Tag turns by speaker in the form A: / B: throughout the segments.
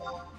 A: you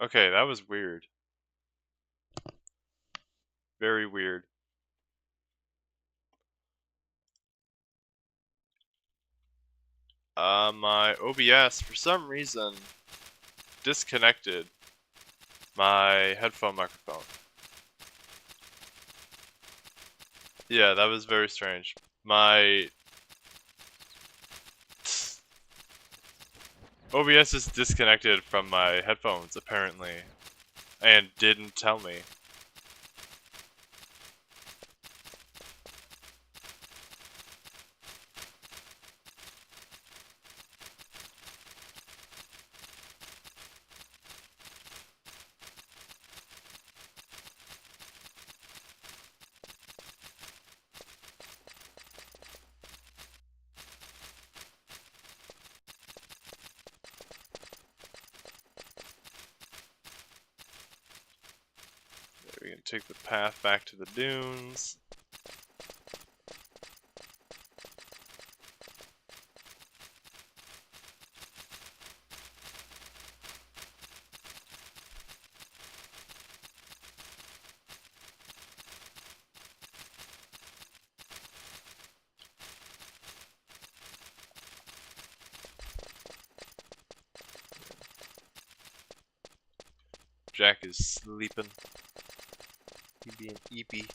A: Okay, that was weird. Very weird. My OBS, for some reason, disconnected my headphone microphone. Yeah, that was very strange. My... OBS is disconnected from my headphones, apparently, and didn't tell me. We can take the path back to the dunes. Jack is sleeping. He being eepy.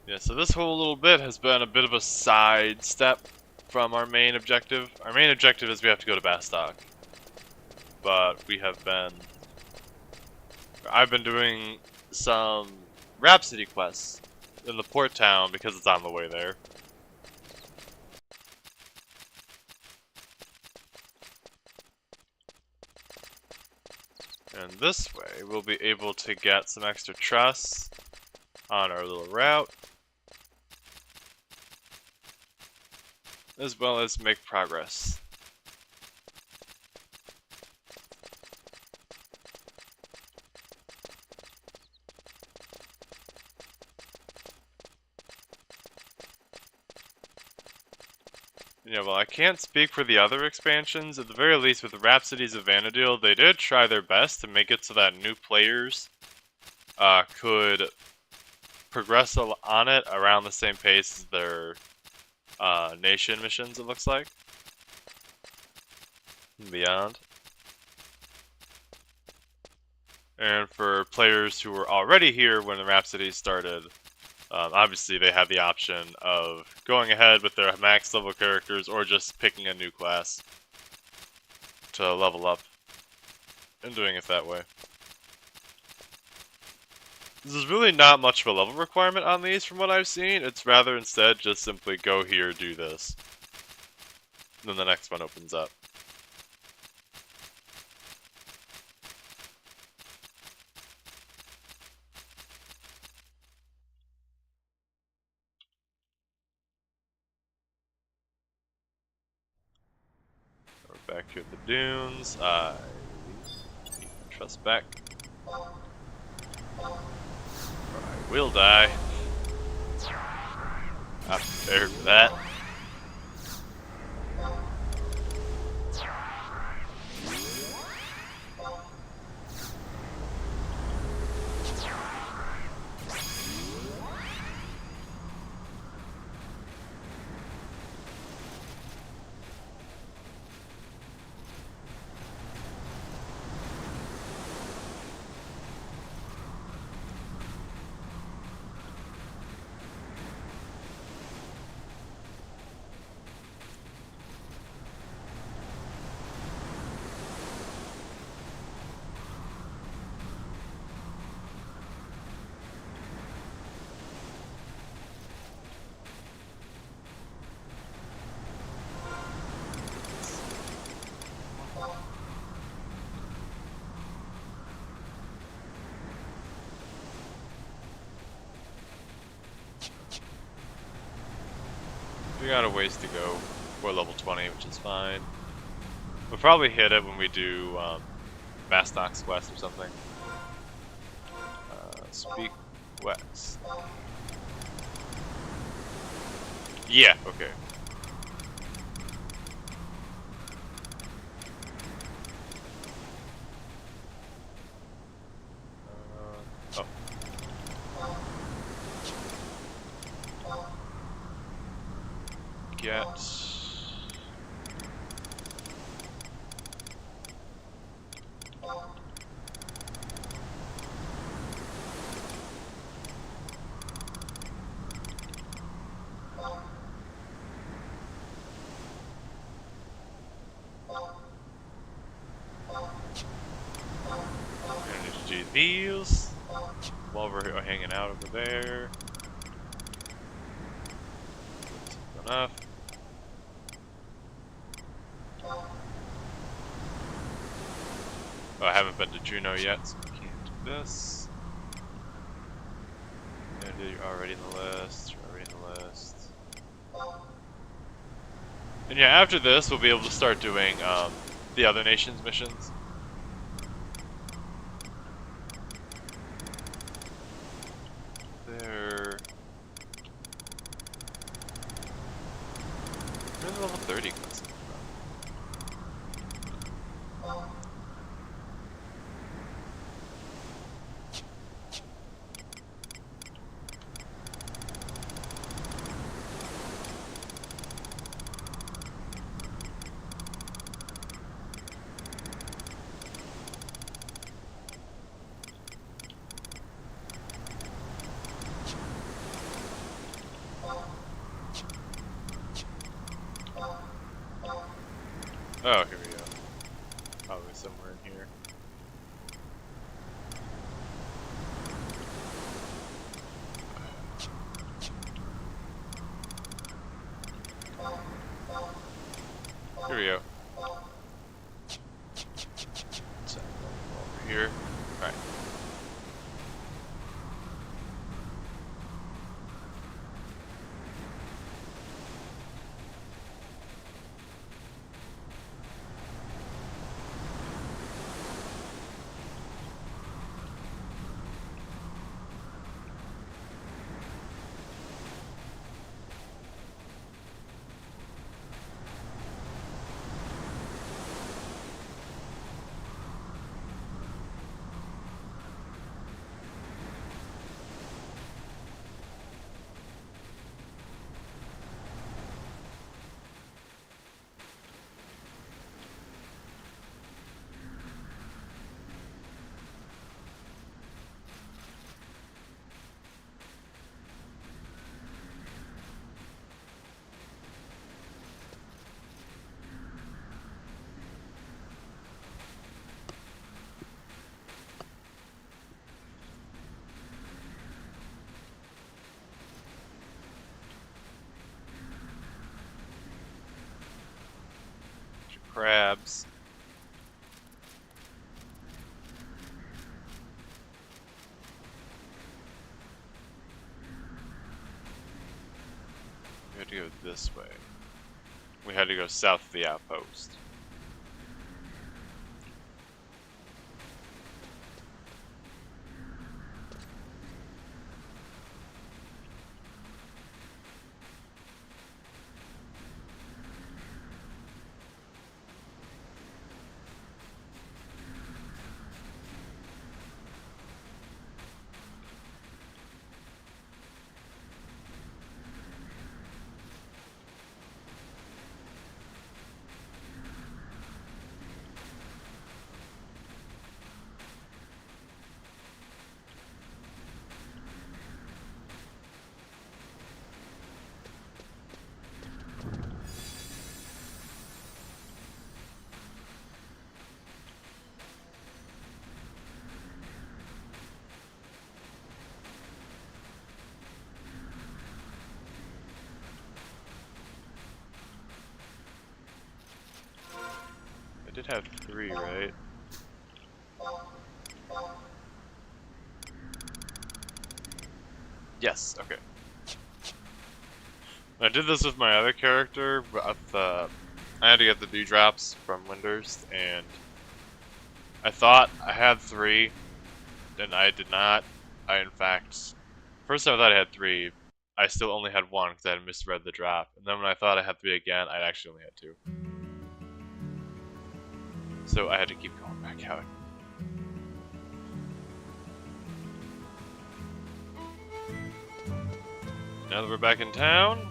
A: Yeah, so this whole little bit has been a bit of a side step from our main objective. Our main objective is we have to go to Bastok. But I've been doing some Rhapsody quests in the port town because it's on the way there. And this way, we'll be able to get some extra truss on our little route, as well as make progress. Yeah, well, I can't speak for the other expansions. At the very least, with the Rhapsodies of Vana'diel, they did try their best to make it so that new players could progress on it around the same pace as their nation missions, it looks like. And beyond. And for players who were already here when the Rhapsodies started, obviously they had the option of going ahead with their max level characters or just picking a new class to level up and doing it that way. There's really not much of a level requirement on these from what I've seen. It's rather instead just simply go here, do this. And then the next one opens up. We're back here at the dunes. I need to trust back. I will die. Not prepared for that. We got a ways to go. We're level 20, which is fine. We'll probably hit it when we do Mastox Quest or something. Speak West. Yeah, okay. Oh. Get... these while we're hanging out over there. Enough. Oh, I haven't been to Juno yet, so I can't do this. And you're already in the list. You're already in the list. And yeah, after this, we'll be able to start doing the other nations' missions. Where's the level 30 class from? Oh, here we go. Probably somewhere in here. Here we go. So, over here. Alright. Crabs. We had to go this way. We had to go south of the outpost. I did have 3, right? Yes, okay. I did this with my other character, but I had to get the D-drops from Winders, and I thought I had 3, and I did not. In fact, first time I thought I had 3, I still only had 1 because I had misread the drop. And then when I thought I had 3 again, I actually only had 2. So I had to keep going back out. Now that we're back in town,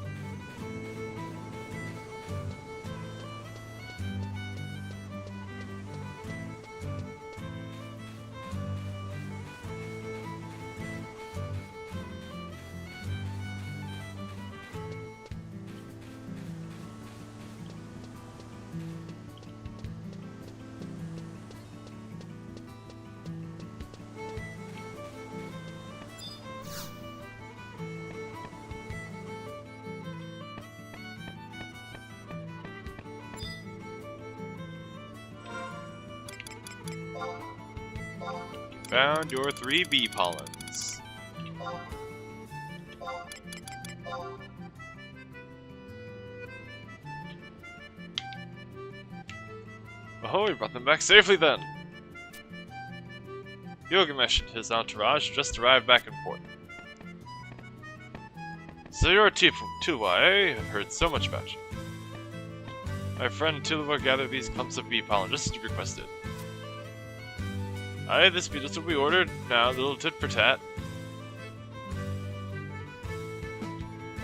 A: found your 3 bee pollens. Oh, we brought them back safely then. Gilgamesh and his entourage just arrived back in port. So you're a Tilwa, eh? I've heard so much about you. My friend Tilwa gathered these clumps of bee pollen just as you requested. Aye, this beetles will be ordered now, little tit for tat.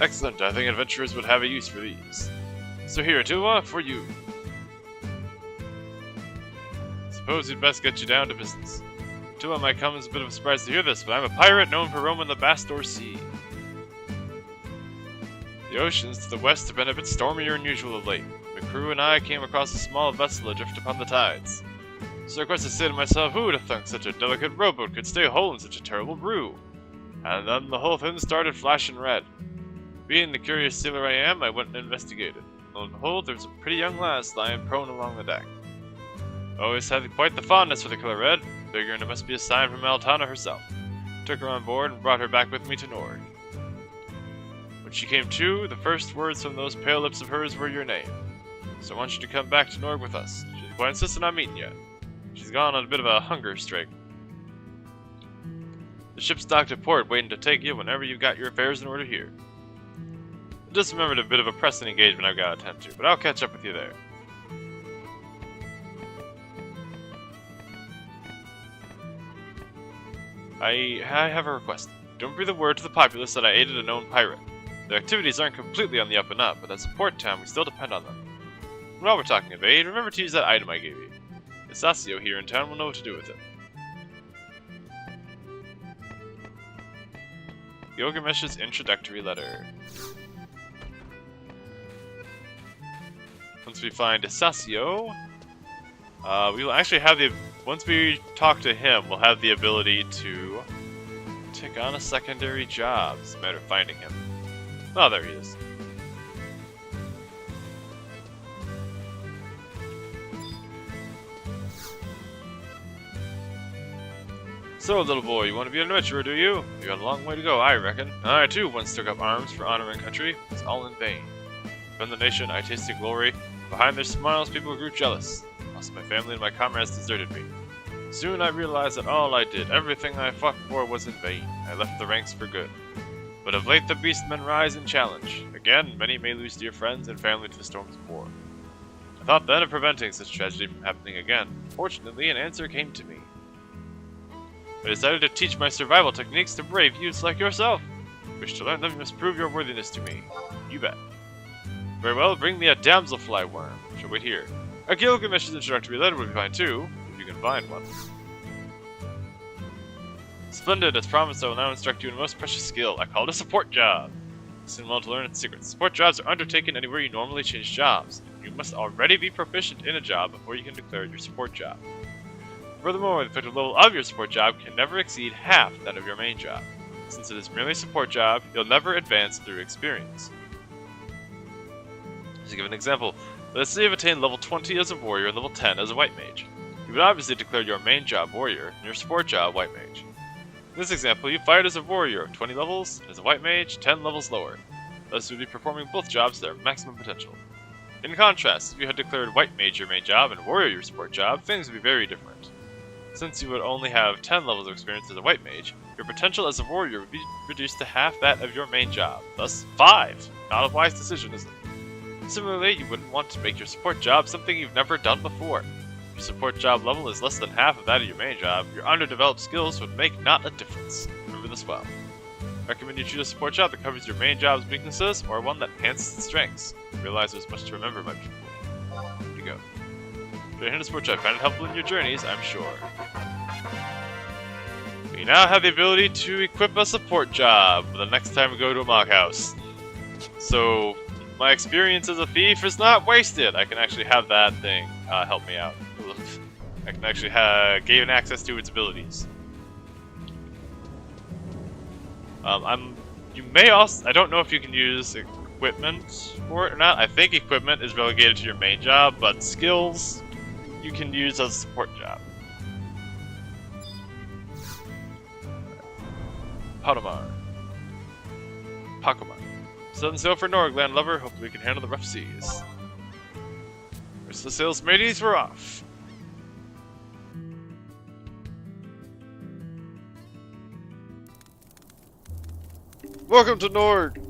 A: Excellent, I think adventurers would have a use for these. So here, Tilwa, for you. Suppose we'd best get you down to business. Tilwa might come as a bit of a surprise to hear this, but I'm a pirate known for roaming the Bastor Sea. The oceans to the west have been a bit stormier than usual of late. The crew and I came across a small vessel adrift upon the tides. So of course I say to myself, who would have thunk such a delicate rowboat could stay whole in such a terrible brew? And then the whole thing started flashing red. Being the curious sailor I am, I went and investigated. Lo and behold, there was a pretty young lass lying prone along the deck. Always had quite the fondness for the color red, figuring it must be a sign from Altana herself. Took her on board and brought her back with me to Nord. When she came to, the first words from those pale lips of hers were your name. So I want you to come back to Nord with us. She's quite insistent on meeting you. She's gone on a bit of a hunger strike. The ship's docked at port, waiting to take you whenever you've got your affairs in order here. I just remembered a bit of a pressing engagement I've got to attend to, but I'll catch up with you there. I have a request. Don't breathe a word to the populace that I aided a known pirate. Their activities aren't completely on the up and up, but as a port town, we still depend on them. While we're talking of aid, remember to use that item I gave you. Isasio here in town will know what to do with it. Gilgamesh's introductory letter. Once we find Isasio, we will actually have the... Once we talk to him, we'll have the ability to take on a secondary job. It's a matter of finding him. Oh, there he is. So, little boy, you want to be an adventurer, do you? You got a long way to go, I reckon. I, too, once took up arms for honor and country. It's all in vain. From the nation, I tasted glory. Behind their smiles, people grew jealous. Lost my family and my comrades deserted me. Soon I realized that all I did, everything I fought for, was in vain. I left the ranks for good. But of late the beastmen rise and challenge. Again, many may lose dear friends and family to the storms of war. I thought then of preventing such tragedy from happening again. Fortunately, an answer came to me. I decided to teach my survival techniques to brave youths like yourself. Wish to learn them, you must prove your worthiness to me. You bet. Very well, bring me a damselfly worm. Shall wait here. A Gilgamesh's introductory letter would be fine too, if you can find one. Splendid, as promised, I will now instruct you in a most precious skill. I call it a support job. Listen well to learn its secrets. Support jobs are undertaken anywhere you normally change jobs. You must already be proficient in a job before you can declare it your support job. Furthermore, the effective level of your support job can never exceed half that of your main job. Since it is merely a support job, you'll never advance through experience. To give an example, let's say you've attained level 20 as a warrior and level 10 as a white mage. You would obviously declare your main job warrior and your support job white mage. In this example, you fight as a warrior, 20 levels, and as a white mage, 10 levels lower. thus you would be performing both jobs to their maximum potential. In contrast, if you had declared White Mage your main job and Warrior your support job, things would be very different. Since you would only have 10 levels of experience as a White Mage, your potential as a Warrior would be reduced to half that of your main job, thus 5. Not a wise decision, is it? Similarly, you wouldn't want to make your support job something you've never done before. If your support job level is less than half of that of your main job, your underdeveloped skills would make not a difference. Remember this well. Recommend you choose a support job that covers your main job's weaknesses, or one that enhances its strengths. Realize there's much to remember, my people. Here you go. If you're a support job, find it helpful in your journeys, I'm sure. We now have the ability to equip a support job the next time we go to a mock house. So, my experience as a thief is not wasted. I can actually have that thing help me out. I can actually gain access to its abilities. You may also, I don't know if you can use equipment for it or not. I think equipment is relegated to your main job, but skills you can use as a support job. Palomar. Pokemon. Set sail for Norgland, lover. Hopefully we can handle the rough seas. Rest of the sails, mateys, we're off. Welcome to Nord!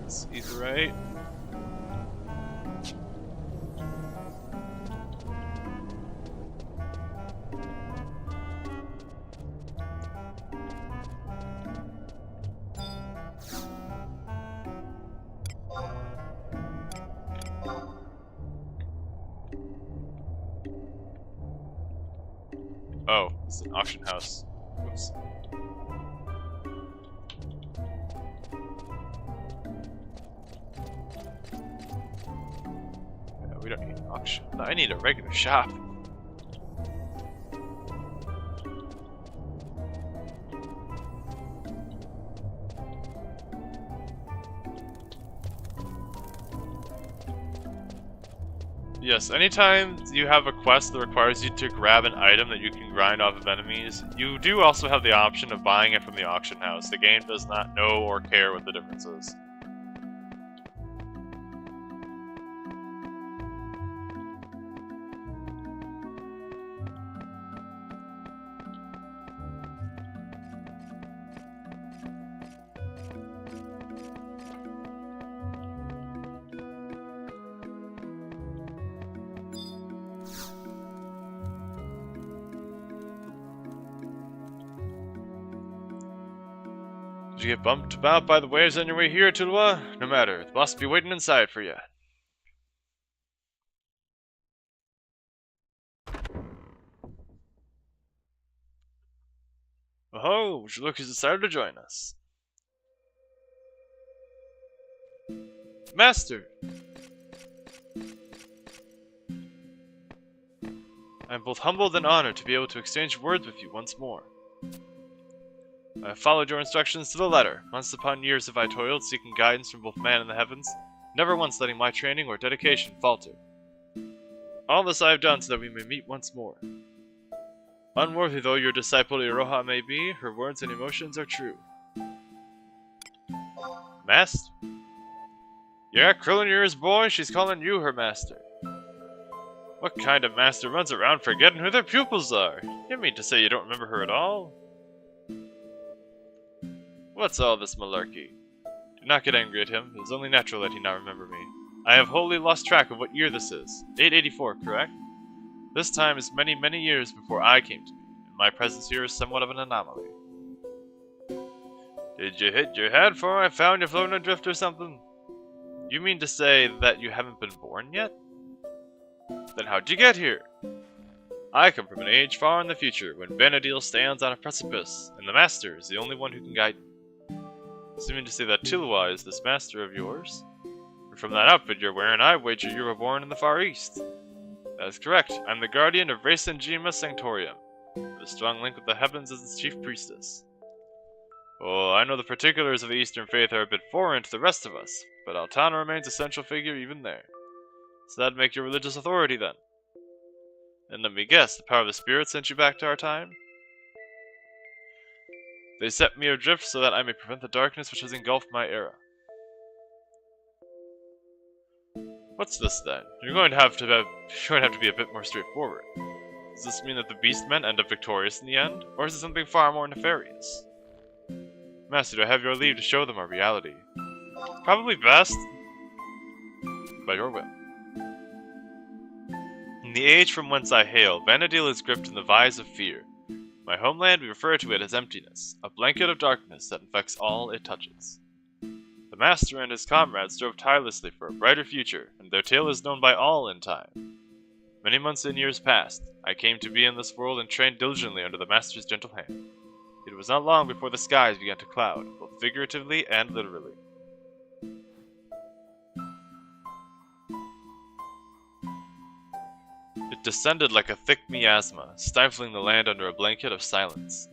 A: It's Aetheryte. Oh, it's an auction house. Whoops. Yeah, we don't need an auction. No, I need a regular shop. Yes, anytime you have a quest that requires you to grab an item that you can grind off of enemies, you do also have the option of buying it from the auction house. The game does not know or care what the difference is. Did you get bumped about by the waves on your way here, Tulua? No matter, the boss will be waiting inside for you. Oh, would you look who's decided to join us? Master! I am both humbled and honored to be able to exchange words with you once more. I have followed your instructions to the letter. Months upon years have I toiled, seeking guidance from both man and the heavens, never once letting my training or dedication falter. All this I have done so that we may meet once more. Unworthy though your disciple Iroha may be, her words and emotions are true. Master? Yeah, Krillinir's boy, she's calling you her master. What kind of master runs around forgetting who their pupils are? You mean to say you don't remember her at all? What's all this malarkey? Do not get angry at him. It is only natural that he not remember me. I have wholly lost track of what year this is. 884, correct? This time is many, many years before I came to be, and my presence here is somewhat of an anomaly. Did you hit your head for I found you floating adrift or something? You mean to say that you haven't been born yet? Then how'd you get here? I come from an age far in the future, when Vana'diel stands on a precipice, and the Master is the only one who can guide me. Seeming to say that Tulua is this master of yours? And from that outfit you're wearing, I wager you were born in the Far East. That is correct. I'm the guardian of Race Jima Sanctorium, with a strong link with the heavens as its chief priestess. Oh, I know the particulars of the Eastern faith are a bit foreign to the rest of us, but Altana remains a central figure even there. So that'd make you religious authority then. And let me guess, the power of the spirit sent you back to our time? They set me adrift so that I may prevent the darkness which has engulfed my era. What's this then? You're going to have to be a bit more straightforward. Does this mean that the Beastmen end up victorious in the end, or is it something far more nefarious? Master, do I have your leave to show them our reality? Probably best. By your will. In the age from whence I hail, Vana'diel is gripped in the vise of fear. My homeland, we refer to it as emptiness, a blanket of darkness that infects all it touches. The Master and his comrades strove tirelessly for a brighter future, and their tale is known by all in time. Many months and years passed. I came to be in this world and trained diligently under the Master's gentle hand. It was not long before the skies began to cloud, both figuratively and literally. It descended like a thick miasma, stifling the land under a blanket of silence.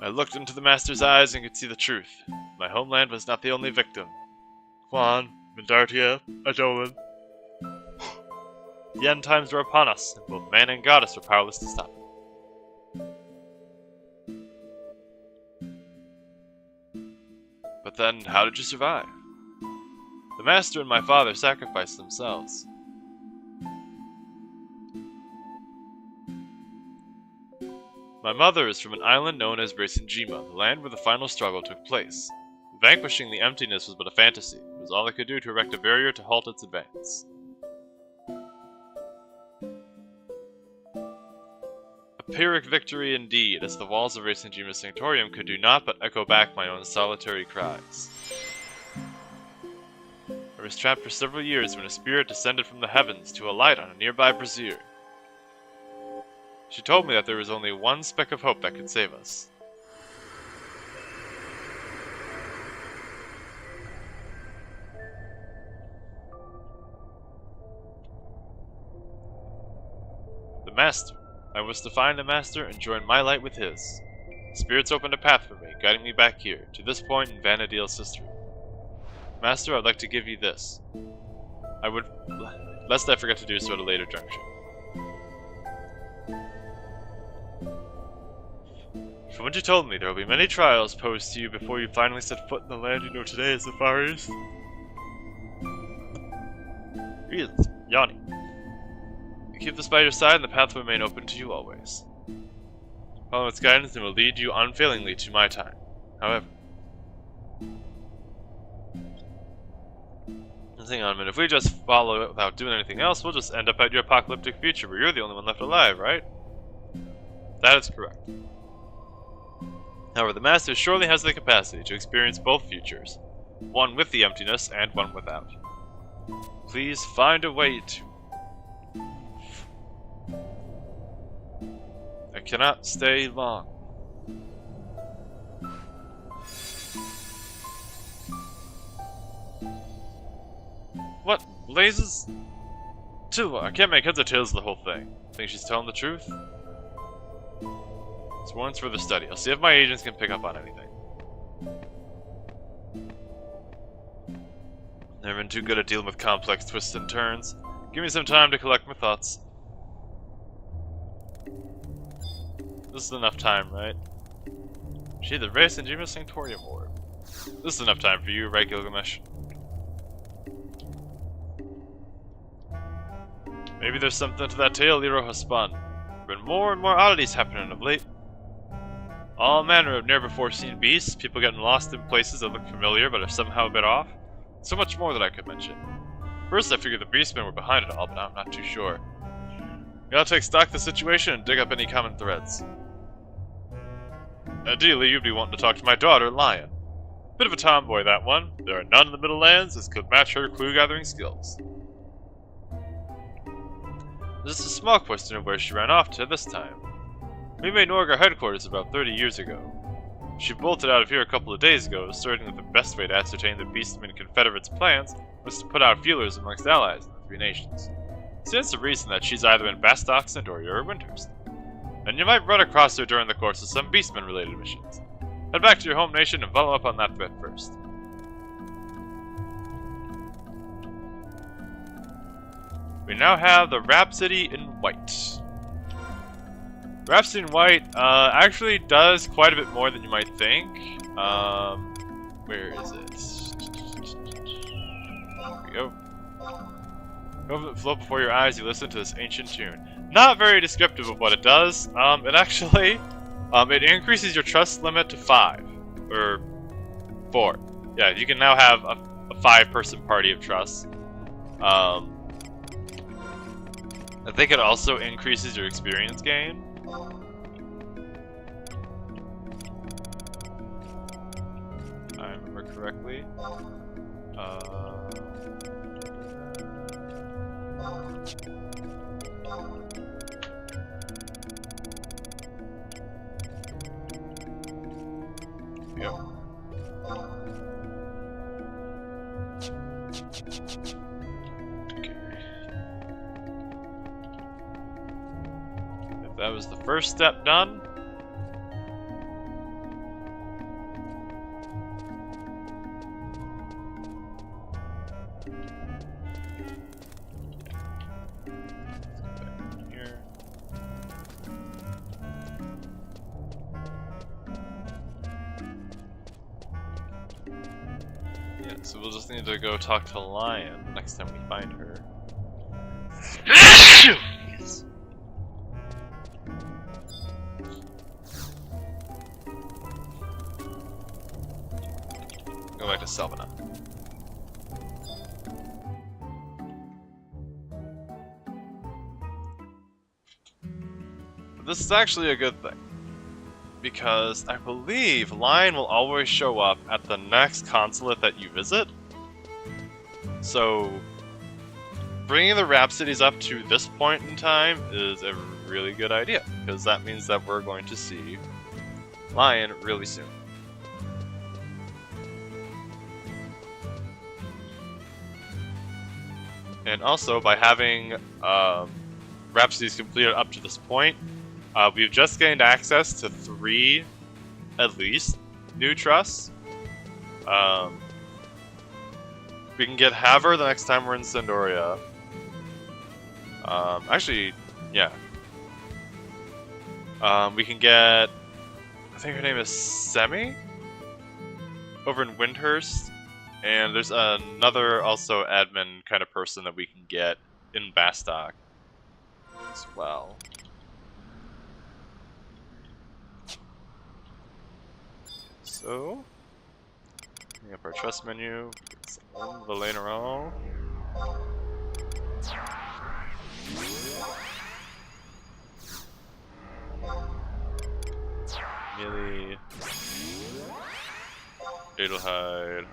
A: I looked into the Master's eyes and could see the truth. My homeland was not the only victim. Kwan, Mendartia, Adolan. The end times were upon us, and both man and goddess were powerless to stop it. But then, how did you survive? The Master and my father sacrificed themselves. My mother is from an island known as Rasenjima, the land where the final struggle took place. Vanquishing the emptiness was but a fantasy. It was all I could do to erect a barrier to halt its advance. A Pyrrhic victory indeed, as the walls of Rasenjima Sanctorium could do naught but echo back my own solitary cries. I was trapped for several years when a spirit descended from the heavens to alight on a nearby brazier. She told me that there was only one speck of hope that could save us. The Master. I was to find the Master and join my light with his. Spirits opened a path for me, guiding me back here, to this point in Vana'diel's history. Master, I'd like to give you this. Lest I forget to do so at a later juncture. From what you told me, there will be many trials posed to you before you finally set foot in the land you know today as the Far East. Greetings, Yanni. Keep this by your side and the path will remain open to you always. Follow its guidance and will lead you unfailingly to my time. However, hang on a minute, if we just follow it without doing anything else, we'll just end up at your apocalyptic future where you're the only one left alive, right? That is correct. However, the Master surely has the capacity to experience both futures, one with the emptiness and one without. Please find a way to... I cannot stay long. What blazes? Tilwa, I can't make heads or tails of the whole thing. Think she's telling the truth? It's once for the study. I'll see if my agents can pick up on anything. Never been too good at dealing with complex twists and turns. Give me some time to collect my thoughts. This is enough time, right? Gee, the Rasenjima Sanctorium orb. This is enough time for you, right, Gilgamesh? Maybe there's something to that tale Lero has spun. There have been more and more oddities happening of late. All manner of never-before-seen beasts, people getting lost in places that look familiar but are somehow a bit off. So much more that I could mention. First I figured the beastmen were behind it all, but I'm not too sure. Gotta take stock of the situation and dig up any common threads. Ideally, you'd be wanting to talk to my daughter, Lion. Bit of a tomboy, that one. There are none in the Middle Lands that could match her clue-gathering skills. There's a small question of where she ran off to this time. We made Norga headquarters about 30 years ago. She bolted out of here a couple of days ago, asserting that the best way to ascertain the Beastmen Confederate's plans was to put out feelers amongst allies in the three nations. Stands to reason that she's either in Bastoxent or Ura Winters. and you might run across her during the course of some Beastman-related missions. Head back to your home nation and follow up on that threat first. We now have the Rhapsody in White. Rhapsody in White actually does quite a bit more than you might think. Where is it? There we go. Movement flow before your eyes, you listen to this ancient tune. Not very descriptive of what it does. It actually, it increases your trust limit to 5. Or 4. Yeah, you can now have a 5-person party of trust. I think it also increases your experience gain. If I remember correctly. Yep. Okay. If that was the first step done, so we'll just need to go talk to Lion next time we find her. Yes. Go back to Selvina. But this is actually a good thing, because I believe Lion will always show up at the next consulate that you visit. So, bringing the Rhapsodies up to this point in time is a really good idea, because that means that we're going to see Lion really soon. And also, by having Rhapsodies completed up to this point, we've just gained access to 3, at least, new trusts. We can get Haver the next time we're in Sandoria. Actually, yeah. We can get, I think her name is Semi? Over in Windhurst. And there's another also admin kind of person that we can get in Bastok as well. So, bring up our trust menu, Valeneron. Millie. Adelheid.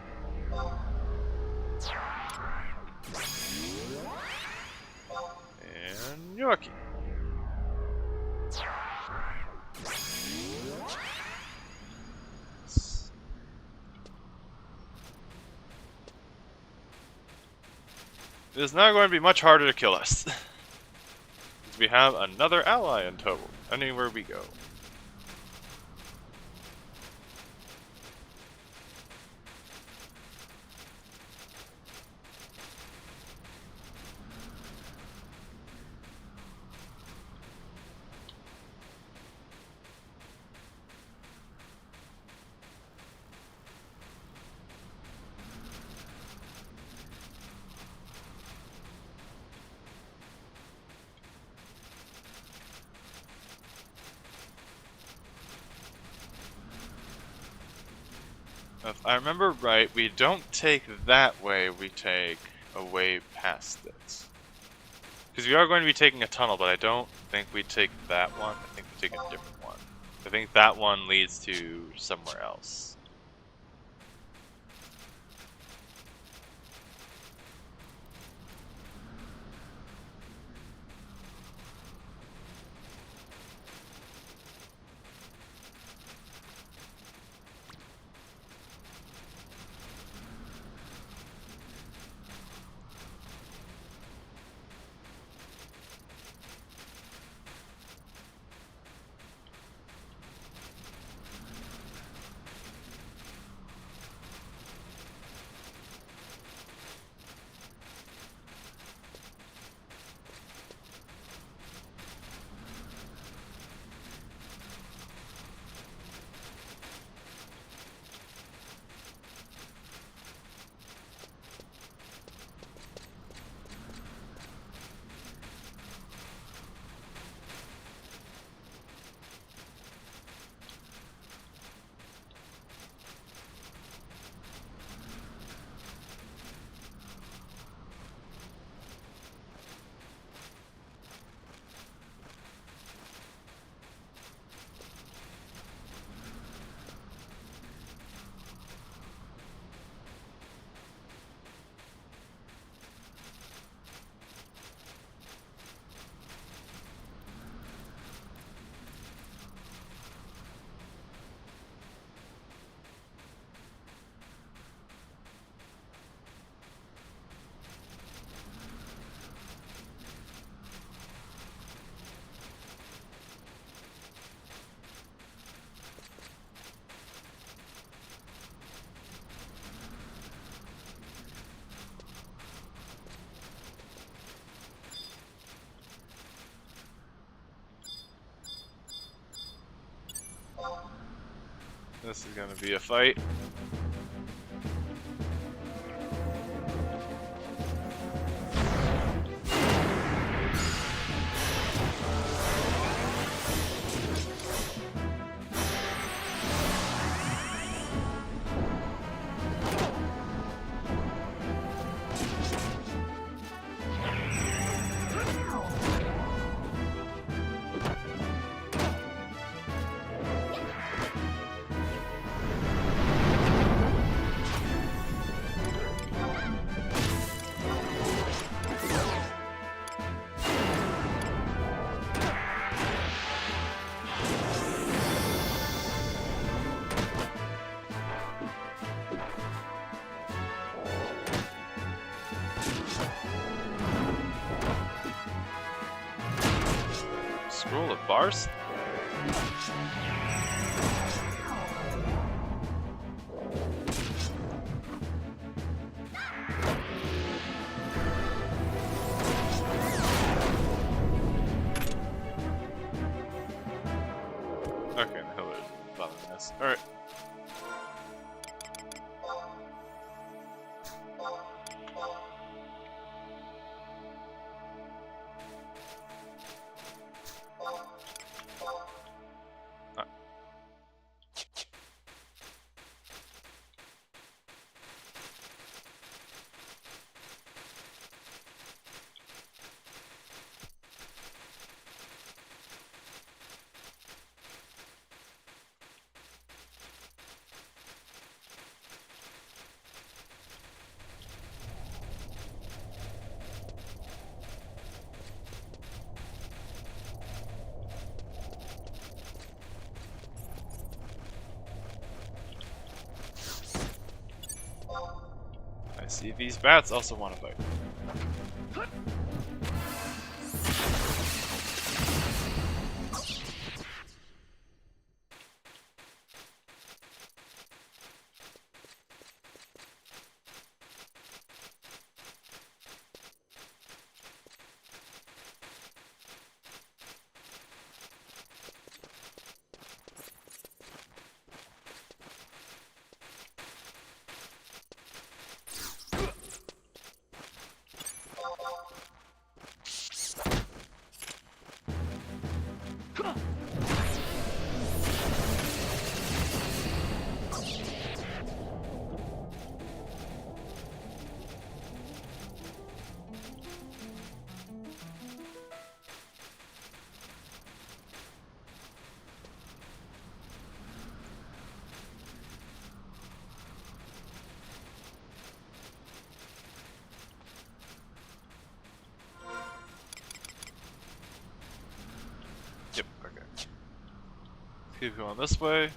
A: And Yorkie. It is now going to be much harder to kill us. We have another ally in tow, anywhere we go. If I remember right, we don't take that way, we take a way past it. Because we are going to be taking a tunnel, but I don't think we take that one. I think we take a different one. I think that one leads to somewhere else. This is gonna be a fight. Scroll of bars? Okay, the hell is bothering us. Alright. I see these bats also want to fight. Yep, okay. Keep going this way.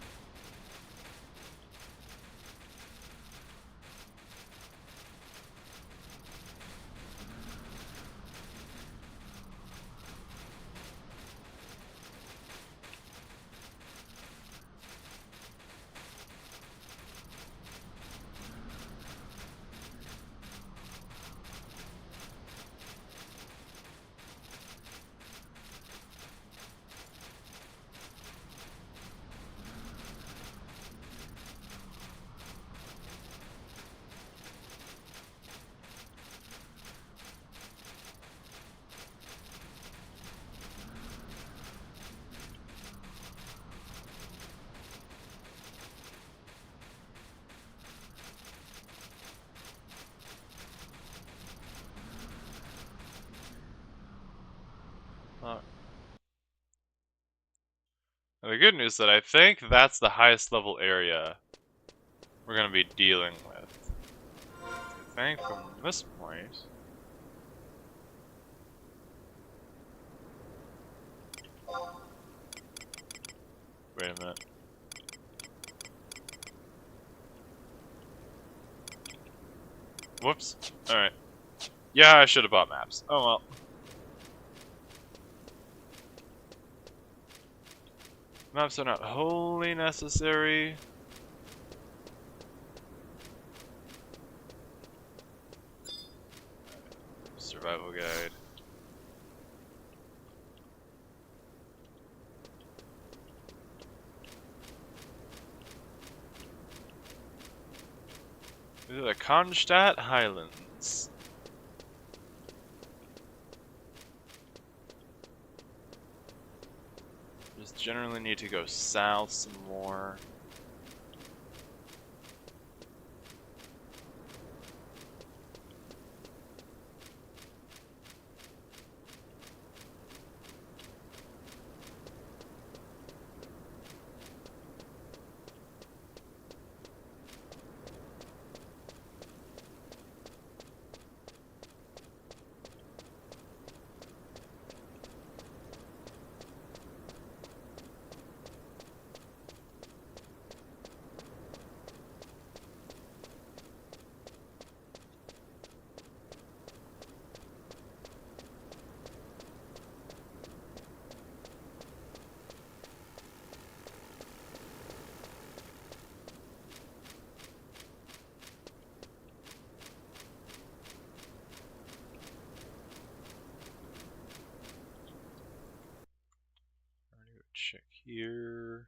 A: And the good news is that I think that's the highest level area we're going to be dealing with. I think from this point... Wait a minute. Whoops. Alright. Yeah, I should have bought maps. Oh well. Maps are not wholly necessary. Survival guide. The Kronstadt Highlands. Just generally need to go south some more. Check here.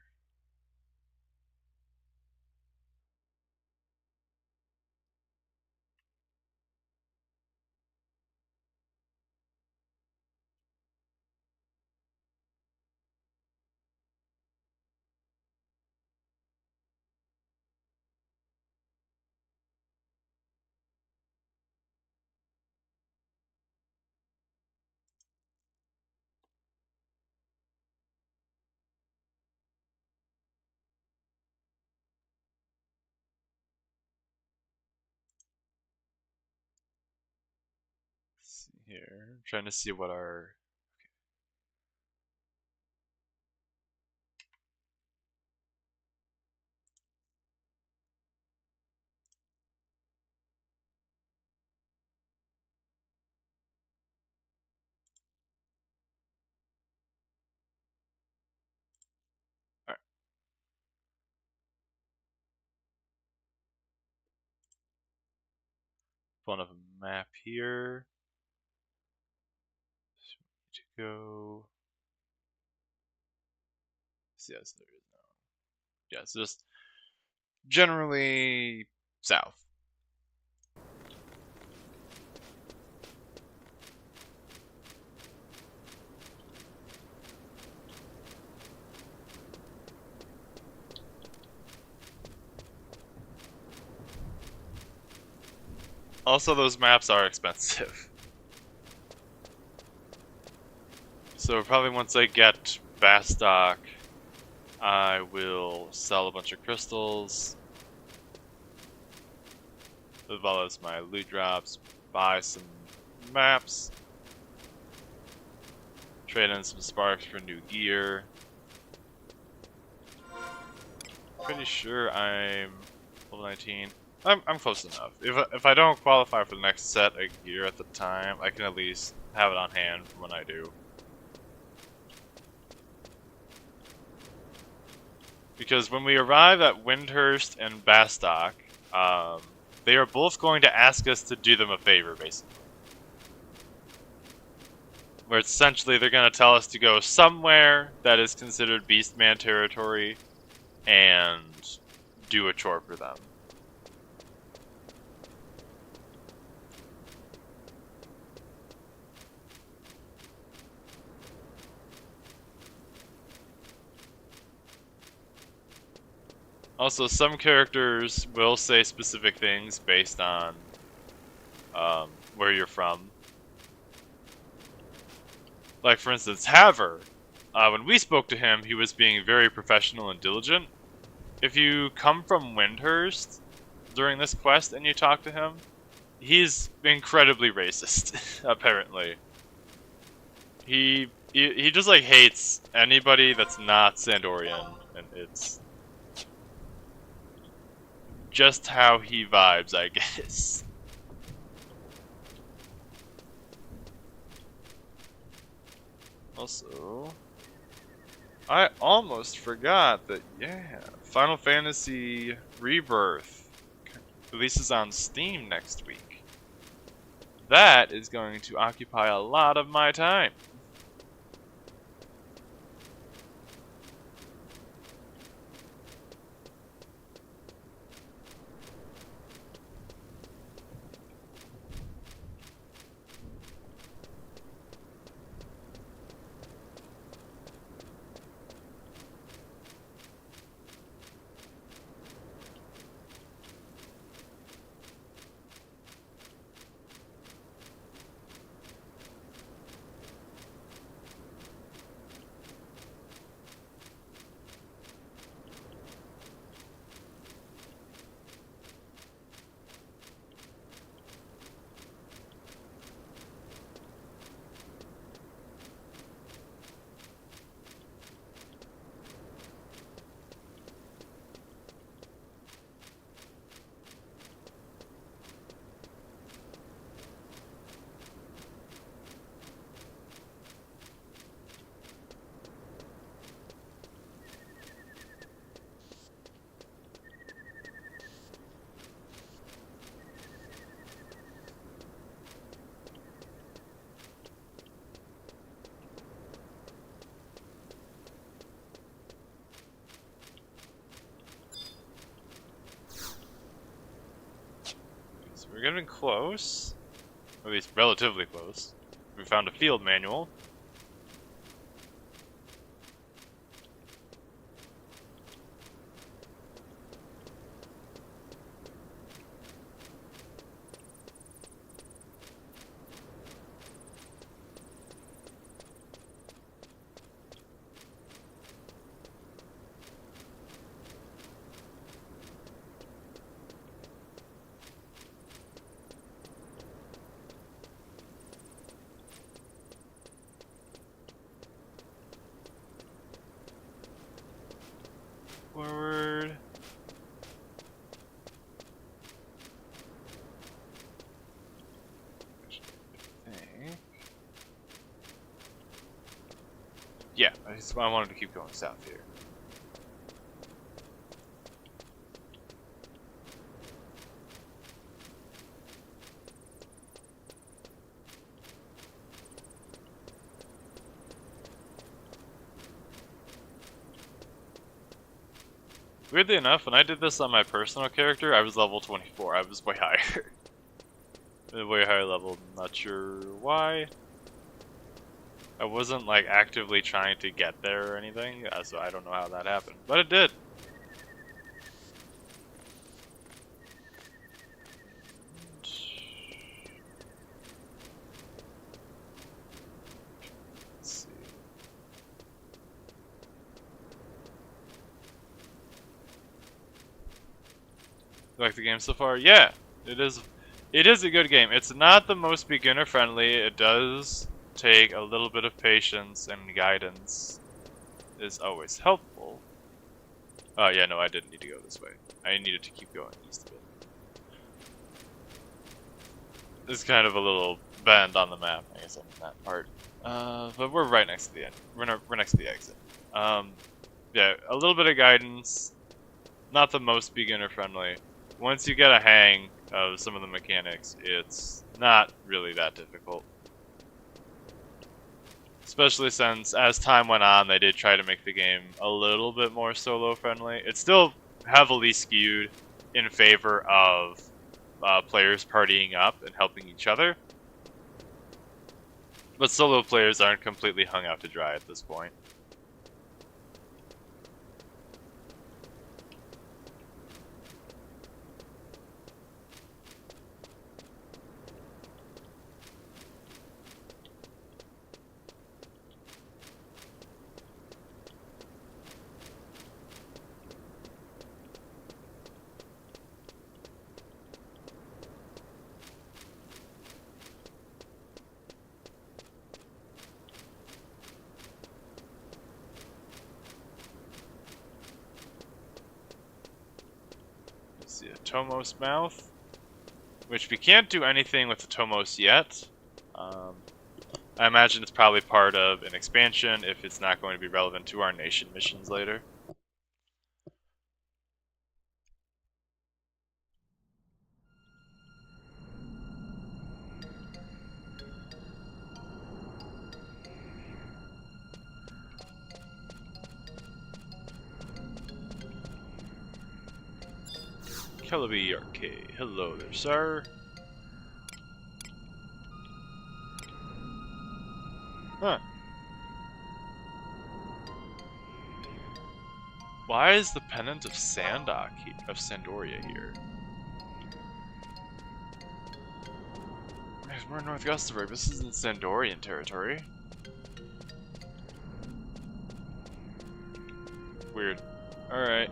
A: Let's see here. I'm trying to see what our alright. Pulling up a map here. So we need to go. Yes, there is no. Yeah, it's just generally south. Also, those maps are expensive. So probably once I get Bastock, I will sell a bunch of crystals, as well as my loot drops, buy some maps, trade in some sparks for new gear. Pretty sure I'm level 19. I'm close enough. If I don't qualify for the next set of gear at the time, I can at least have it on hand for when I do. Because when we arrive at Windhurst and Bastock, they are both going to ask us to do them a favor, basically. Where essentially they're going to tell us to go somewhere that is considered Beastman territory and do a chore for them. Also, some characters will say specific things based on where you're from. Like, for instance, Haver. When we spoke to him, he was being very professional and diligent. If you come from Windhurst during this quest and you talk to him, he's incredibly racist, apparently. He just, like, hates anybody that's not Sandorian, and it's just how he vibes, I guess. Also, I almost forgot that, yeah, Final Fantasy Rebirth releases on Steam next week. That is going to occupy a lot of my time. We're getting close. At least relatively close. We found a field manual. Forward. Yeah, I wanted to keep going south here. Weirdly enough, when I did this on my personal character, I was level 24. I was way higher. Way higher level. Not sure why. I wasn't like actively trying to get there or anything, so I don't know how that happened. But it did. Let's see. You like the game so far? Yeah, it is. It is a good game. It's not the most beginner friendly. It does take a little bit of patience, and guidance is always helpful. Oh yeah, no, I didn't need to go this way. I needed to keep going east a bit. It's kind of a little bend on the map, I guess, on that part. But we're right next to the end. We're next to the exit. Yeah, a little bit of guidance. Not the most beginner friendly. Once you get a hang of some of the mechanics, it's not really that difficult. Especially since, as time went on, they did try to make the game a little bit more solo friendly. It's still heavily skewed in favor of players partying up and helping each other. But solo players aren't completely hung out to dry at this point. See a Tomos mouth, which we can't do anything with the Tomos yet. I imagine it's probably part of an expansion if it's not going to be relevant to our nation missions later. Kellaby Arcade. Hello there, sir. Huh. Why is the Pennant of Sandoria here? We're in North Gustavik. This isn't Sandorian territory. Weird. Alright.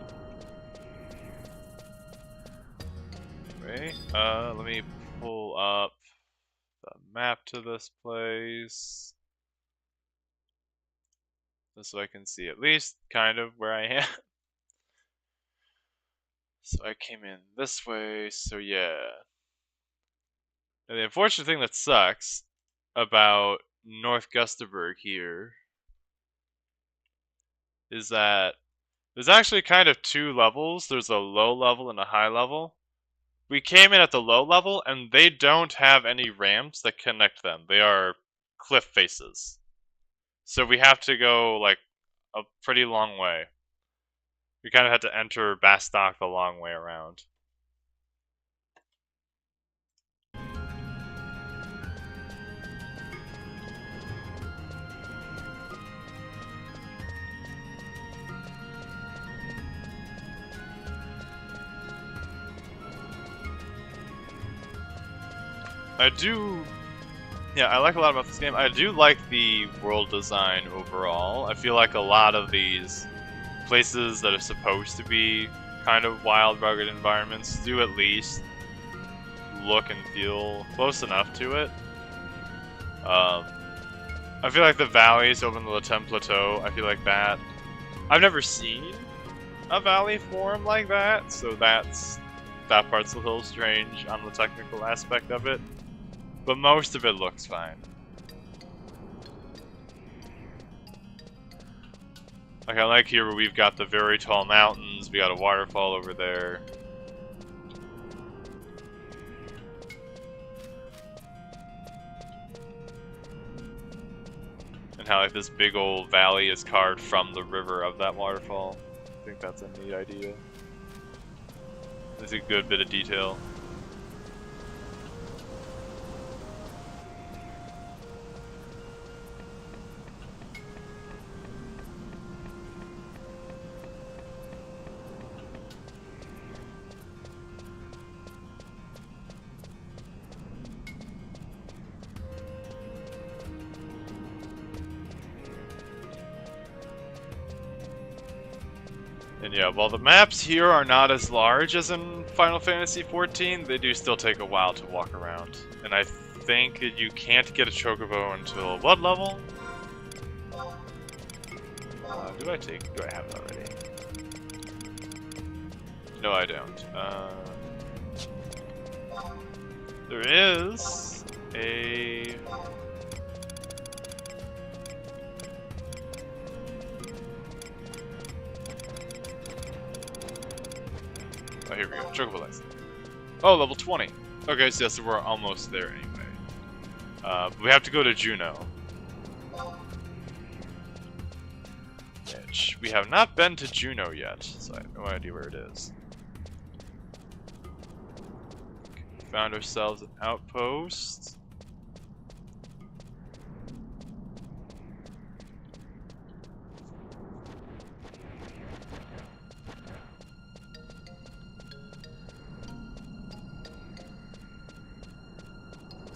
A: Anyway, let me pull up the map to this place. Just so I can see at least kind of where I am. So I came in this way, so yeah. And the unfortunate thing that sucks about North Gustavik here is that there's actually kind of two levels. There's a low level and a high level. We came in at the low level, and they don't have any ramps that connect them. They are cliff faces. So we have to go, like, a pretty long way. We kind of had to enter Bastok the long way around. Yeah, I like a lot about this game. I do like the world design overall. I feel like a lot of these places that are supposed to be kind of wild, rugged environments do at least look and feel close enough to it. I feel like the valleys over the Latem Plateau, I feel like that... I've never seen a valley form like that, so that part's a little strange on the technical aspect of it. But most of it looks fine. Like, I like here where we've got the very tall mountains, we got a waterfall over there. And how like this big old valley is carved from the river of that waterfall. I think that's a neat idea. It's a good bit of detail. And yeah, while the maps here are not as large as in Final Fantasy XIV, they do still take a while to walk around. And I think you can't get a Chocobo until what level? Do I have it already? No, I don't. There is a... Oh, here we go. Chocobo license. Oh, level 20. Okay, so yes, we're almost there anyway. But we have to go to Juno. Which we have not been to Juno yet, so I have no idea where it is. Found ourselves an outpost.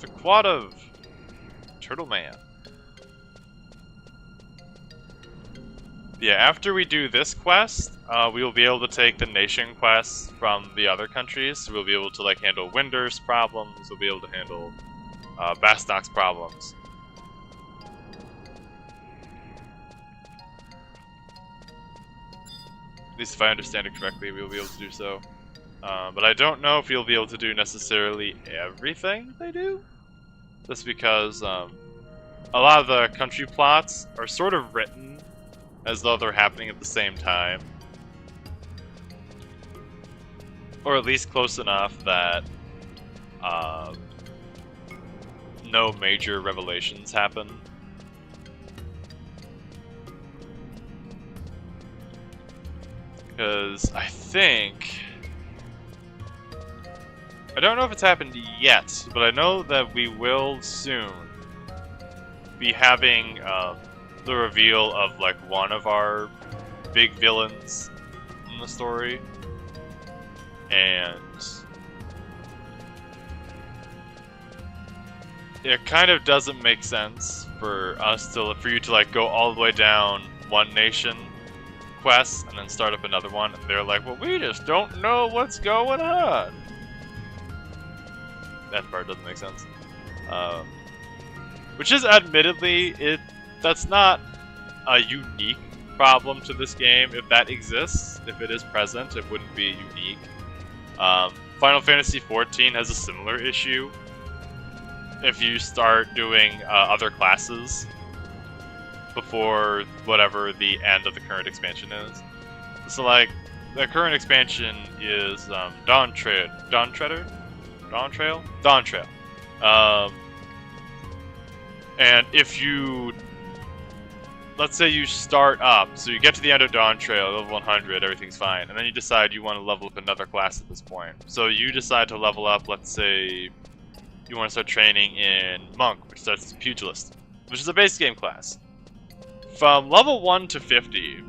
A: The Quad of Turtle Man. Yeah, after we do this quest, we will be able to take the nation quests from the other countries. So we'll be able to like handle Winder's problems. We'll be able to handle Bastak's problems. At least if I understand it correctly, we'll be able to do so. But I don't know if you'll be able to do necessarily everything they do. Just because a lot of the country plots are sort of written as though they're happening at the same time. Or at least close enough that no major revelations happen. Because I think... I don't know if it's happened yet, but I know that we will soon be having the reveal of like one of our big villains in the story. And it kind of doesn't make sense for you to like go all the way down one nation quest and then start up another one, and they're like, well, we just don't know what's going on. That part doesn't make sense. Which is admittedly, that's not a unique problem to this game. If that exists, if it is present, it wouldn't be unique. Final Fantasy XIV has a similar issue. If you start doing other classes before whatever the end of the current expansion is. So like, the current expansion is Dawn Trail. And if you, let's say you start up, so you get to the end of Dawn Trail, level 100, everything's fine, and then you decide you want to level up another class at this point. So you decide to level up, let's say you want to start training in Monk, which starts as Pugilist, which is a base game class. From level 1 to 50,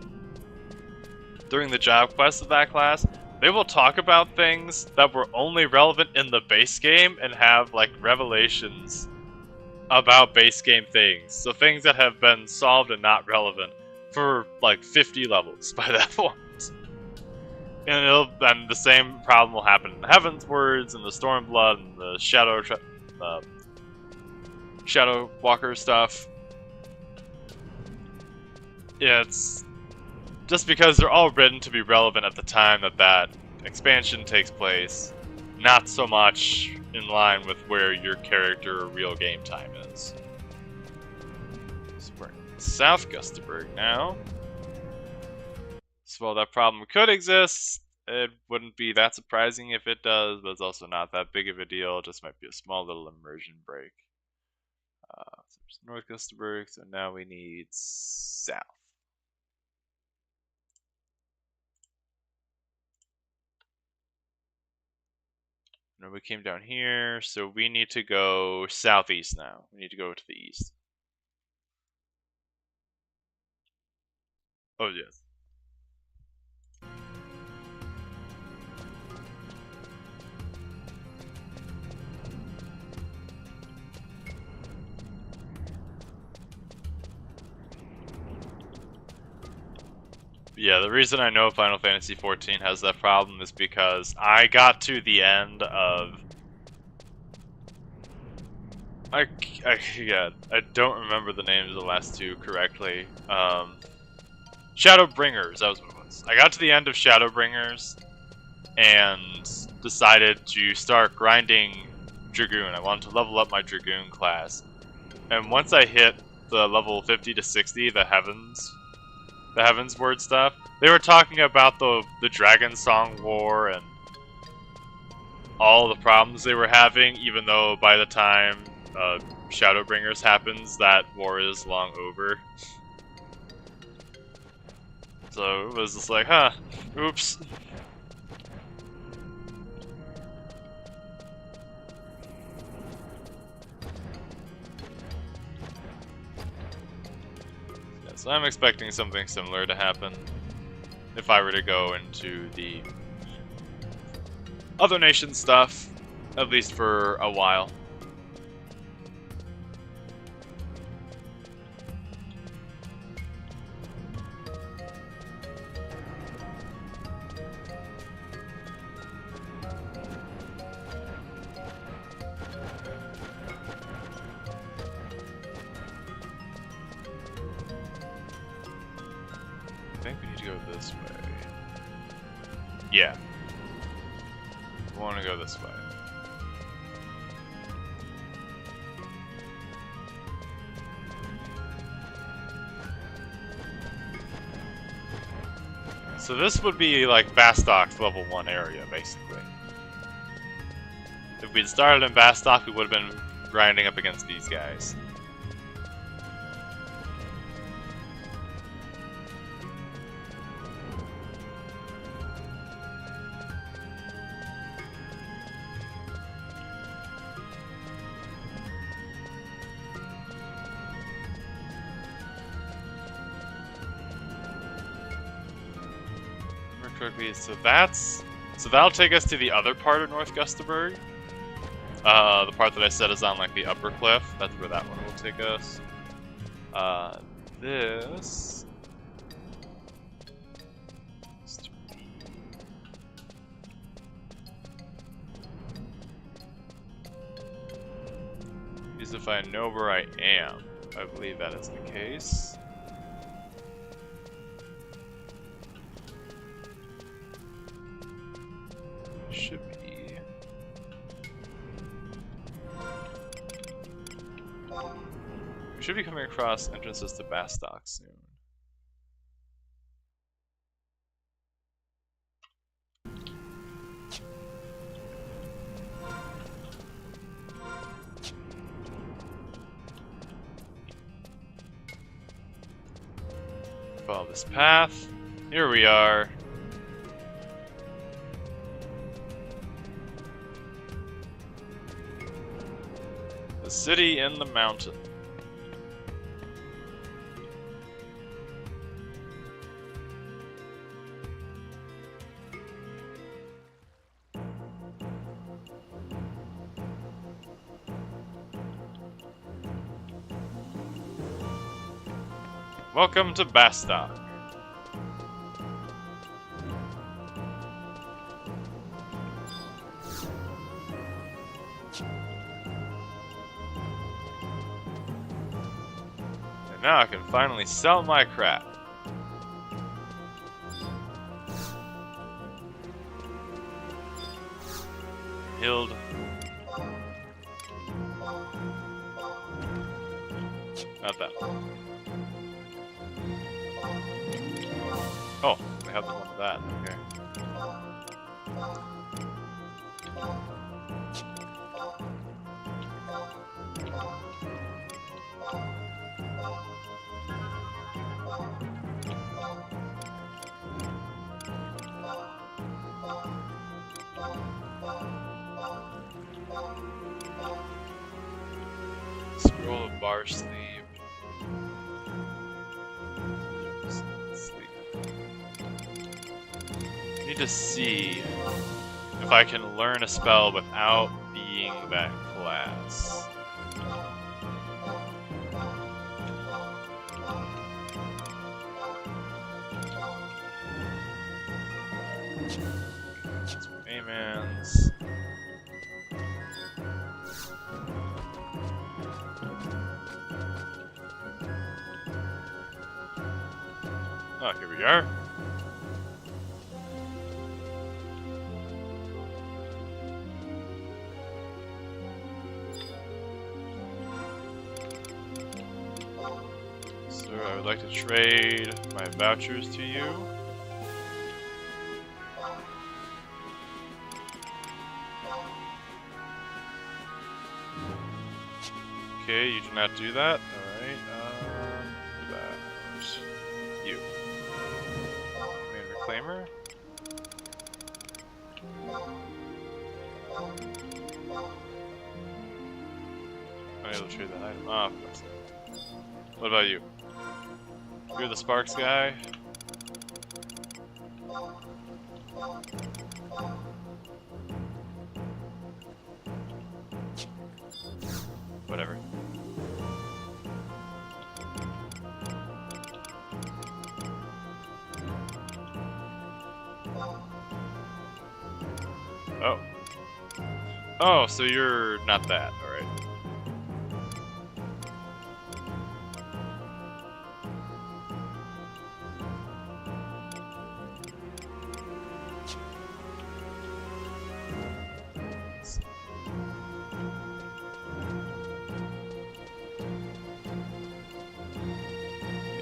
A: during the job quests of that class, they will talk about things that were only relevant in the base game and have like revelations about base game things. So things that have been solved and not relevant for like 50 levels by that point. And the same problem will happen in the Heavenswards and the Stormblood and the Shadow Walker stuff. Yeah, it's just because they're all written to be relevant at the time that expansion takes place, not so much in line with where your character or real game time is. So we're in South Gustaberg now. So while that problem could exist, it wouldn't be that surprising if it does, but it's also not that big of a deal. It just might be a small little immersion break. So there's North Gustaberg, so now we need south. And we came down here, so we need to go southeast now. We need to go to the east. Oh, yes. Yeah, the reason I know Final Fantasy XIV has that problem is because I got to the end of... I don't remember the names of the last two correctly. Shadowbringers, that was what it was. I got to the end of Shadowbringers and decided to start grinding Dragoon. I wanted to level up my Dragoon class. And once I hit the level 50 to 60, the Heavensward stuff, they were talking about the Dragon Song War and all the problems they were having, even though by the time Shadowbringers happens, that war is long over. So it was just like, huh, oops. Yeah, so I'm expecting something similar to happen if I were to go into the other nation stuff, at least for a while. I think we need to go this way. Yeah. We want to go this way. So this would be like Bastoc's level 1 area, basically. If we'd started in Bastock, we would have been grinding up against these guys. So that'll take us to the other part of North Gustaberg. The part that I said is on like the upper cliff. That's where that one will take us. This is if I know where I am. I believe that is the case. Should be. We should be coming across entrances to Bastock soon. Follow this path. Here we are. The city in the mountain. Welcome to Bastok. And now I can finally sell my crap. Healed. Not that. Oh, they have the one of that. Okay. Scroll of bar sleep. Need to see if I can learn a spell without being that class. Aimans. Oh, here we are. Sir, I would like to trade my vouchers to you. Okay, you do not do that. Alright, that. You. Main reclaimer. I'm able to trade that item. Ah, what about you? You're the Sparks guy. Whatever. Oh. Oh, so you're not that, alright.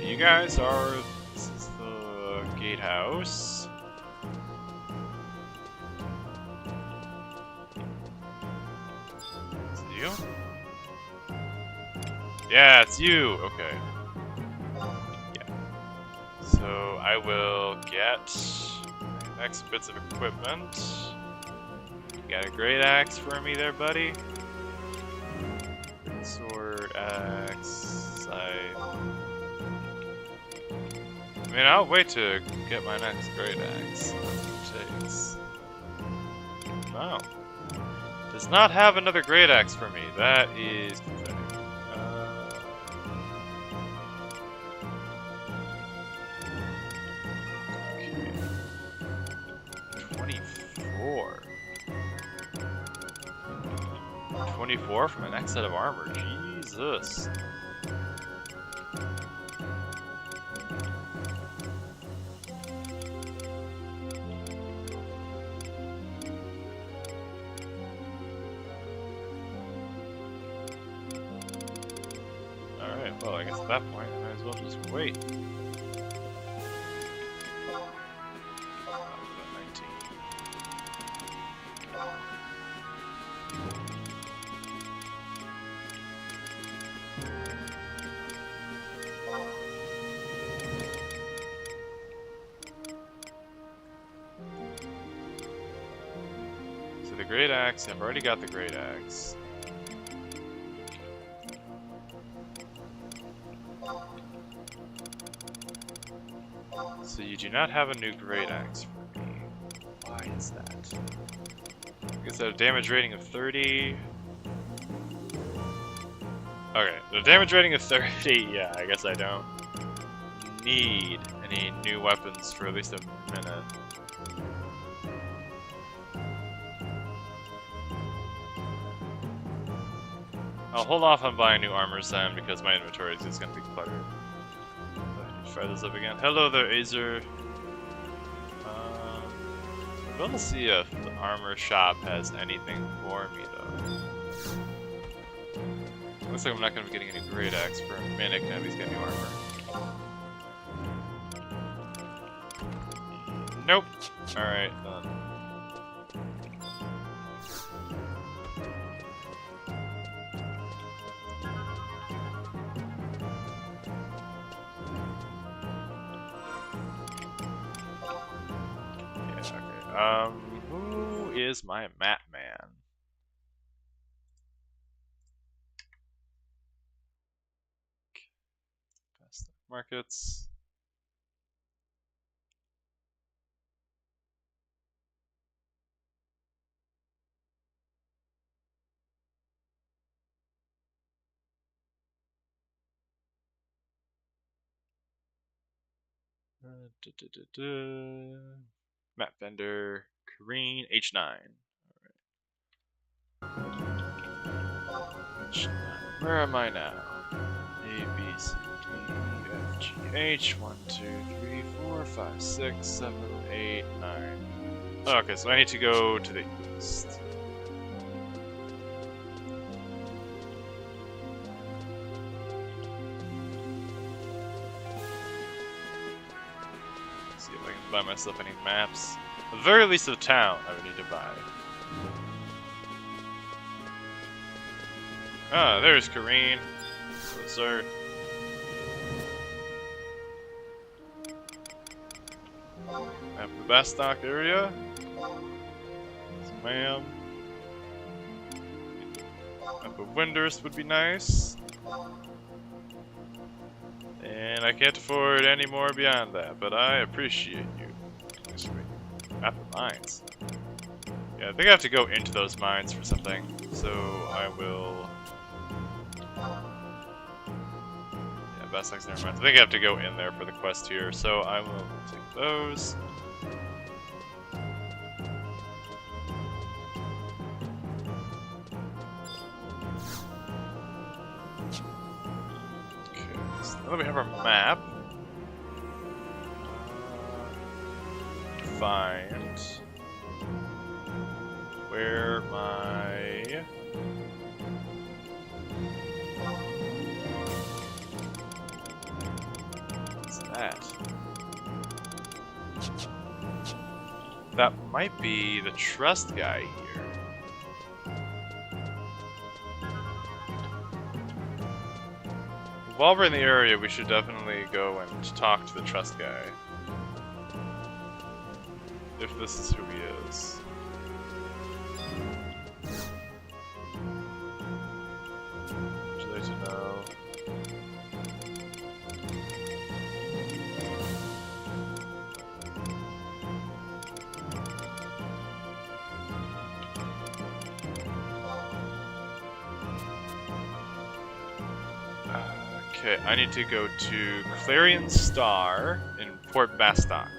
A: You guys are, this is the gatehouse. Is it you? Yeah, it's you, okay. Yeah. So I will get my next bits of equipment. You got a great axe for me there, buddy? Sword, axe, scythe. I mean, I'll wait to get my next great axe. Takes. No. Does not have another great axe for me. That is pathetic. Okay. 24. 24 for my next set of armor. Jesus. Well, I guess at that point, I might as well just wait. So the great axe, I've already got the great axe. So you do not have a new great axe for me. Why is that? I guess I have a damage rating of 30. Okay, the damage rating of 30, yeah, I guess I don't. need any new weapons for at least a minute. I'll hold off on buying new armors then because my inventory is just gonna be cluttered. Try this up again. Hello there, Azer. I'm going to see if the armor shop has anything for me though. Looks like I'm not gonna be getting any Great Axe for a minute. Can I at least get new armor? Nope. Alright, then. Who is my map man? Best markets. Map vendor, Kareen, H9. H9. Where am I now? A, B, C, D, E, F, G, H. 1, 2, 3, 4, 5, 6, 7, 8, 9. Okay, so I need to go to the east. See if I can buy myself any maps. At the very least of the town I would need to buy. Ah, there's Kareen. Hello, sir. Map of the Bastok area. Yes, ma'am. Map of Windurst would be nice. And I can't afford any more beyond that, but I appreciate you. Map of mines. Yeah, I think I have to go into those mines for something, so I will... Yeah, Bastok's never mind. I think I have to go in there for the quest here, so I will take those. Now that we have our map, find where my what's that? That might be the trust guy here. While we're in the area, we should definitely go and talk to the trust guy. If this is who he is. Would you like to know? Okay, I need to go to Clarion Star in Port Bastok.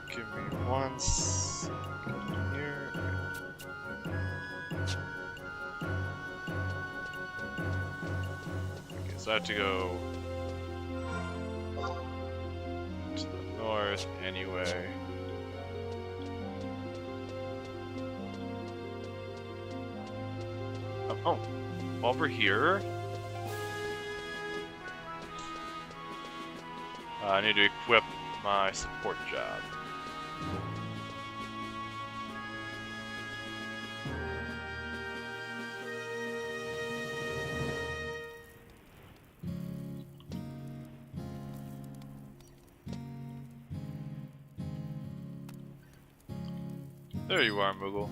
A: Give me 1 second here. Okay, so I have to go to the north anyway. Oh, while we're here, I need to equip my support job. There you are, Moogle.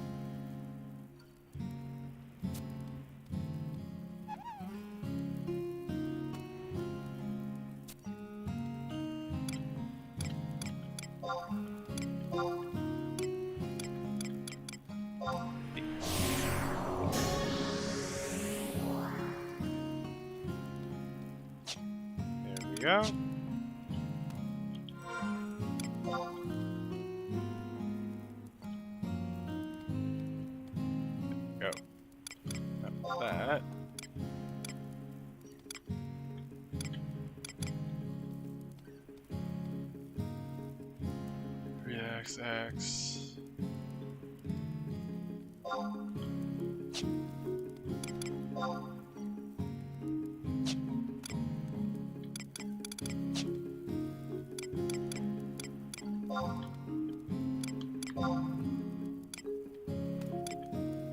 A: go. Go. Got that. XX.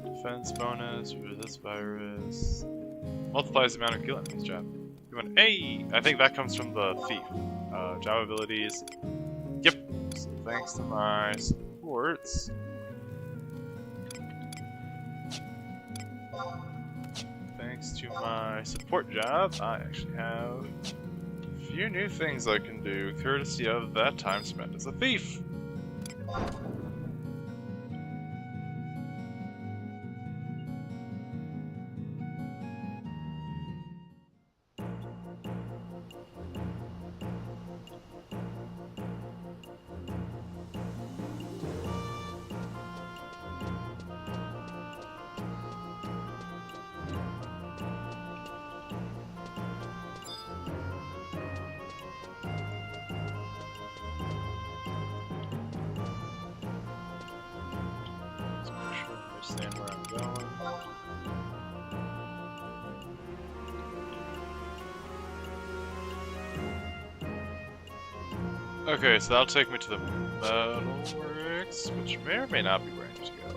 A: Defense bonus for this virus. Multiplies the amount of kill enemies drop. Hey! I think that comes from the thief. Job abilities. Yep. So thanks to my supports. Thanks to my support job, I actually have a few new things I can do, courtesy of that time spent as a thief. Understand where I'm going. Okay, so that'll take me to the Metalworks, which may or may not be where I need to go.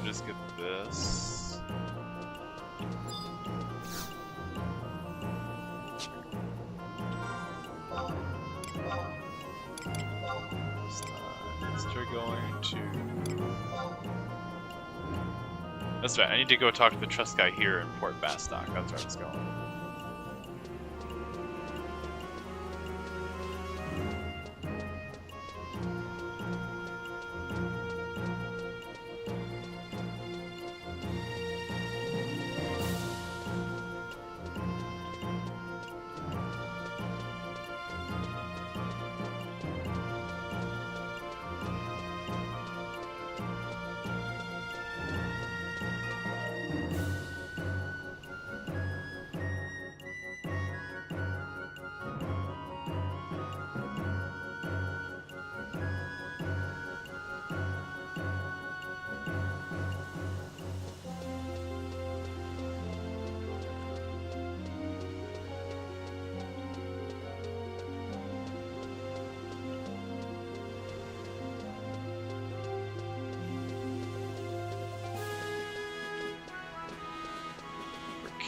A: Just get this. Next we're going to... That's right, I need to go talk to the trust guy here in Port Bastock. That's where I was going.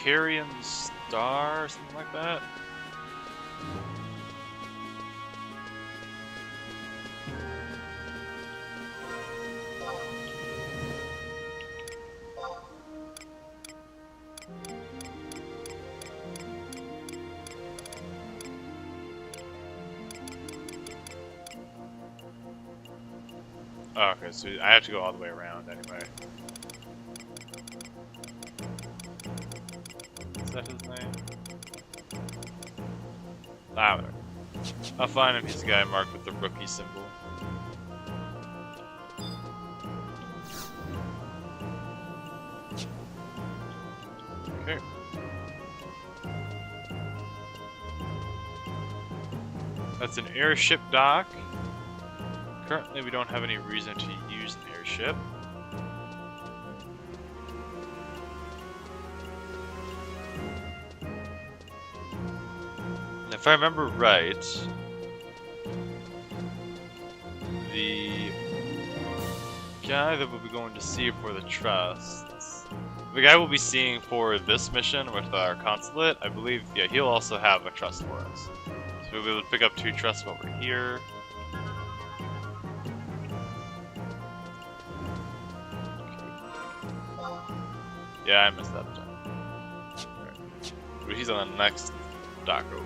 A: Carrion Star, something like that. Oh, okay, so I have to go all the way around anyway. Is that his name? Ah, whatever. I'll find him. He's the guy marked with the rookie symbol. Okay. That's an airship dock. Currently, we don't have any reason to use an airship. If I remember right, the guy that we'll be going to see for the trusts, the guy we'll be seeing for this mission with our consulate, I believe, yeah, he'll also have a trust for us. So we'll be able to pick up 2 trusts over here. Yeah, I messed that up. Right. But he's on the next dock over.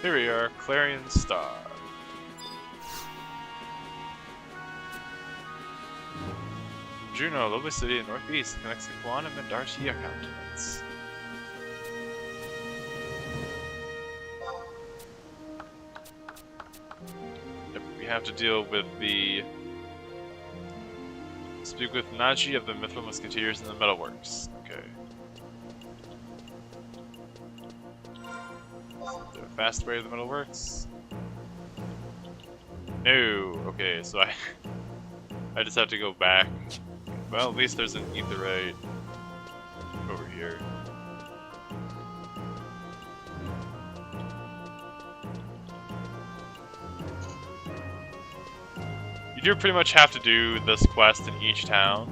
A: Here we are, Clarion Star. Juno, lovely city in northeast, connects the Guan and Mandartia continents. Yep, we have to deal with the... Speak with Naji of the Mithril Musketeers in the Metalworks. Okay. Do a fast way to the Metalworks. No. Okay, so I just have to go back. Well, at least there's an Aetheryte over here. You do pretty much have to do this quest in each town.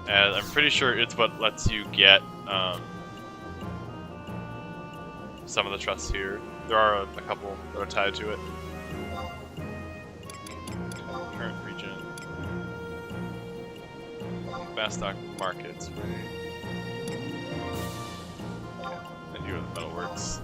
A: And I'm pretty sure it's what lets you get some of the trusts here. There are a couple that are tied to it. Current region. Bastock markets, right? Yeah. And here are the Metalworks.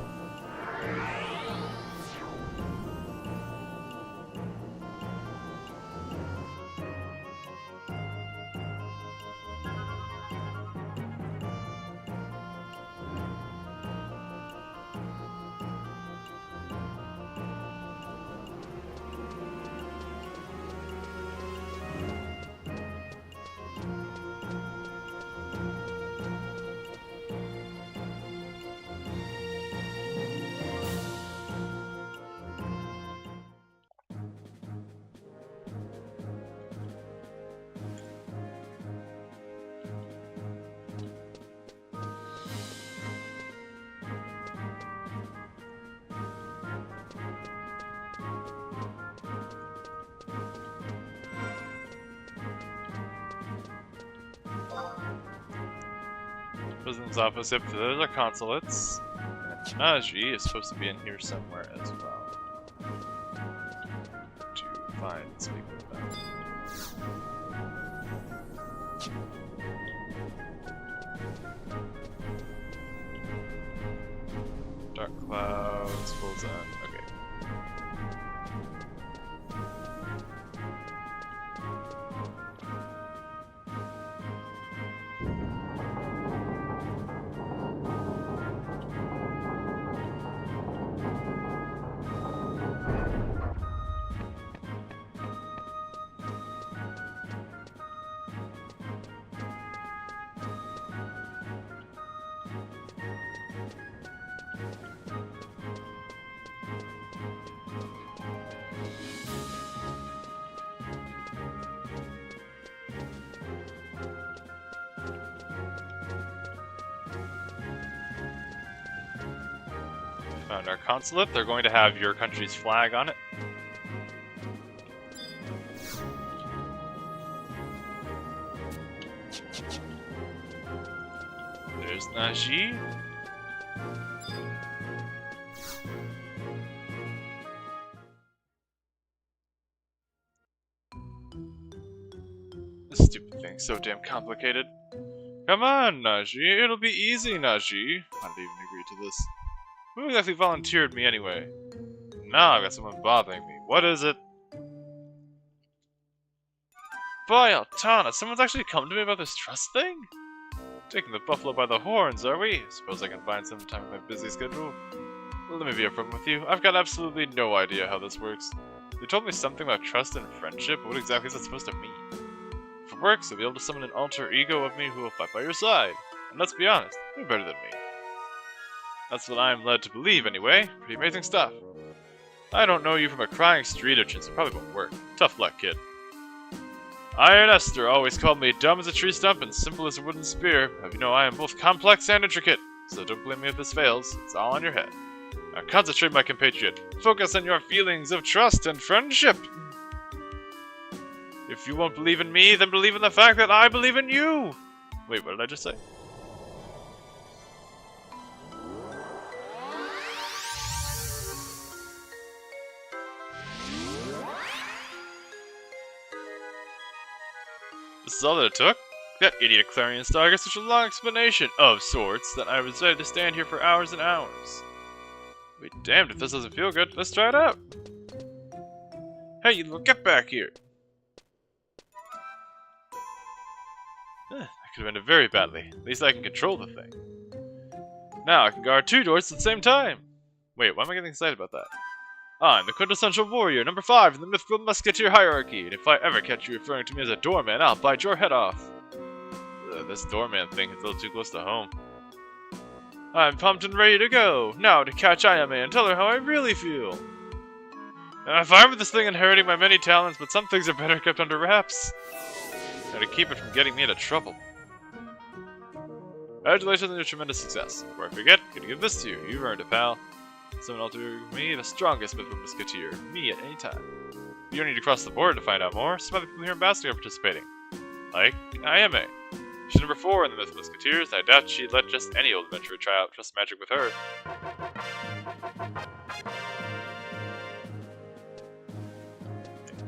A: President's office, yep, there's our consulates. And Naji is supposed to be in here somewhere as well. To find and speak with them. Dark clouds, pulls on. Okay. Found our consulate. They're going to have your country's flag on it. There's Naji. This stupid thing's so damn complicated. Come on, Naji. It'll be easy, Naji. I didn't even agree to this. Who exactly volunteered me anyway? Now I've got someone bothering me. What is it? Boy, Altana, someone's actually come to me about this trust thing? Taking the buffalo by the horns, are we? Suppose I can find some time in my busy schedule. Well, let me be upfront with you. I've got absolutely no idea how this works. They told me something about trust and friendship, but what exactly is that supposed to mean? If it works, you'll be able to summon an alter ego of me who will fight by your side. And let's be honest, you're better than me. That's what I'm led to believe, anyway. Pretty amazing stuff. I don't know you from a crying street urchin, so it probably won't work. Tough luck, kid. Iron Esther always called me dumb as a tree stump and simple as a wooden spear. But you know I am both complex and intricate, so don't blame me if this fails. It's all on your head. Now concentrate, my compatriot. Focus on your feelings of trust and friendship. If you won't believe in me, then believe in the fact that I believe in you. Wait, what did I just say? This is all that it took? That idiot Clarion Star gave such a long explanation, of sorts, that I was ready to stand here for hours and hours. Be damned if this doesn't feel good. Let's try it out. Hey, you little get back here. That could have ended very badly. At least I can control the thing. Now I can guard 2 doors at the same time. Wait, why am I getting excited about that? I'm the quintessential warrior, number 5 in the mythical musketeer hierarchy, and if I ever catch you referring to me as a doorman, I'll bite your head off. This doorman thing is a little too close to home. I'm pumped and ready to go. Now to catch Ayame and tell her how I really feel. I'm fine with this thing inheriting my many talents, but some things are better kept under wraps. Now to keep it from getting me into trouble. Congratulations on your tremendous success. Before I forget, I'm gonna give this to you. You've earned it, pal. Someone alter me, the strongest mythical musketeer. Me at any time. You don't need to cross the border to find out more. Some other people here in Bastok are participating. Like Ayame. She's number 4 in the Mythical Musketeers. I doubt she'd let just any old adventurer try out trust magic with her.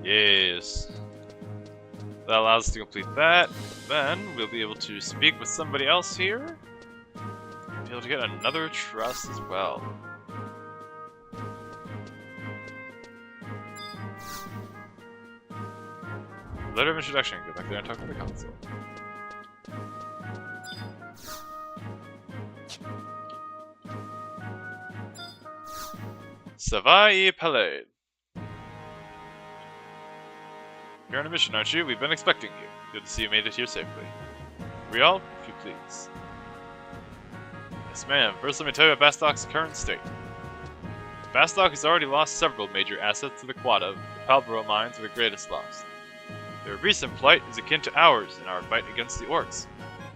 A: Yes. That allows us to complete that. Then we'll be able to speak with somebody else here. Be able to get another trust as well. Letter of introduction. Go back there and talk to the council. Savai Palade. You're on a mission, aren't you? We've been expecting you. Good to see you made it here safely. Rial, if you please. Yes, ma'am. First, let me tell you about Bastok's current state. Bastok has already lost several major assets to the Quada. The Palboro mines are the greatest loss. Their recent plight is akin to ours in our fight against the orcs.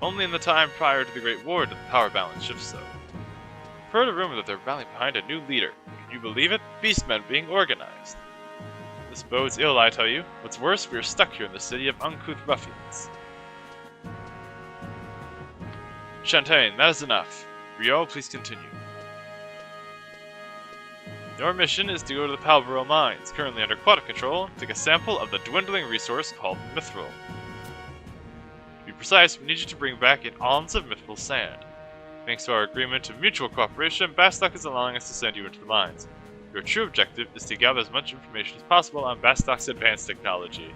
A: Only in the time prior to the Great War did the power balance shift so. I've heard a rumor that they're rallying behind a new leader. Can you believe it? Beastmen being organized. This bodes ill, I tell you. What's worse, we are stuck here in the city of uncouth ruffians. Shantae, that is enough. Rial, please continue. Your mission is to go to the Palboro mines, currently under Quada control, and take a sample of the dwindling resource called Mithril. To be precise, we need you to bring back an ounce of Mithril sand. Thanks to our agreement of mutual cooperation, Bastok is allowing us to send you into the mines. Your true objective is to gather as much information as possible on Bastok's advanced technology.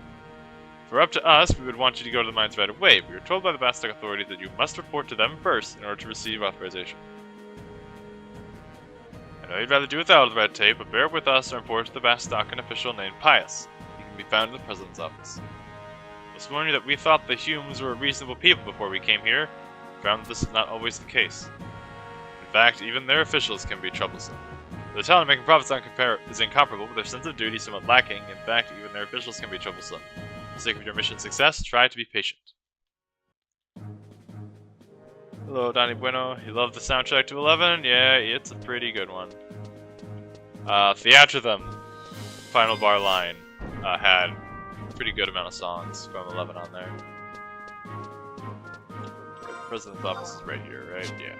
A: If it were up to us, we would want you to go to the mines right away, but we were told by the Bastok authorities that you must report to them first in order to receive authorization. I know you'd rather do without the red tape, but bear with us and report to the Bastokan official named Pius. He can be found in the President's office. Let's warn you that we thought the Humes were reasonable people before we came here. We found that this is not always the case. In fact, even their officials can be troublesome. The talent making profits is incomparable, but their sense of duty is somewhat lacking. In fact, even their officials can be troublesome. For the sake of your mission's success, try to be patient. Hello, Donnie Bueno. You love the soundtrack to 11? Yeah, it's a pretty good one. Theatrhythm, final bar line, had a pretty good amount of songs from 11 on there. The President's office is right here, right? Yeah.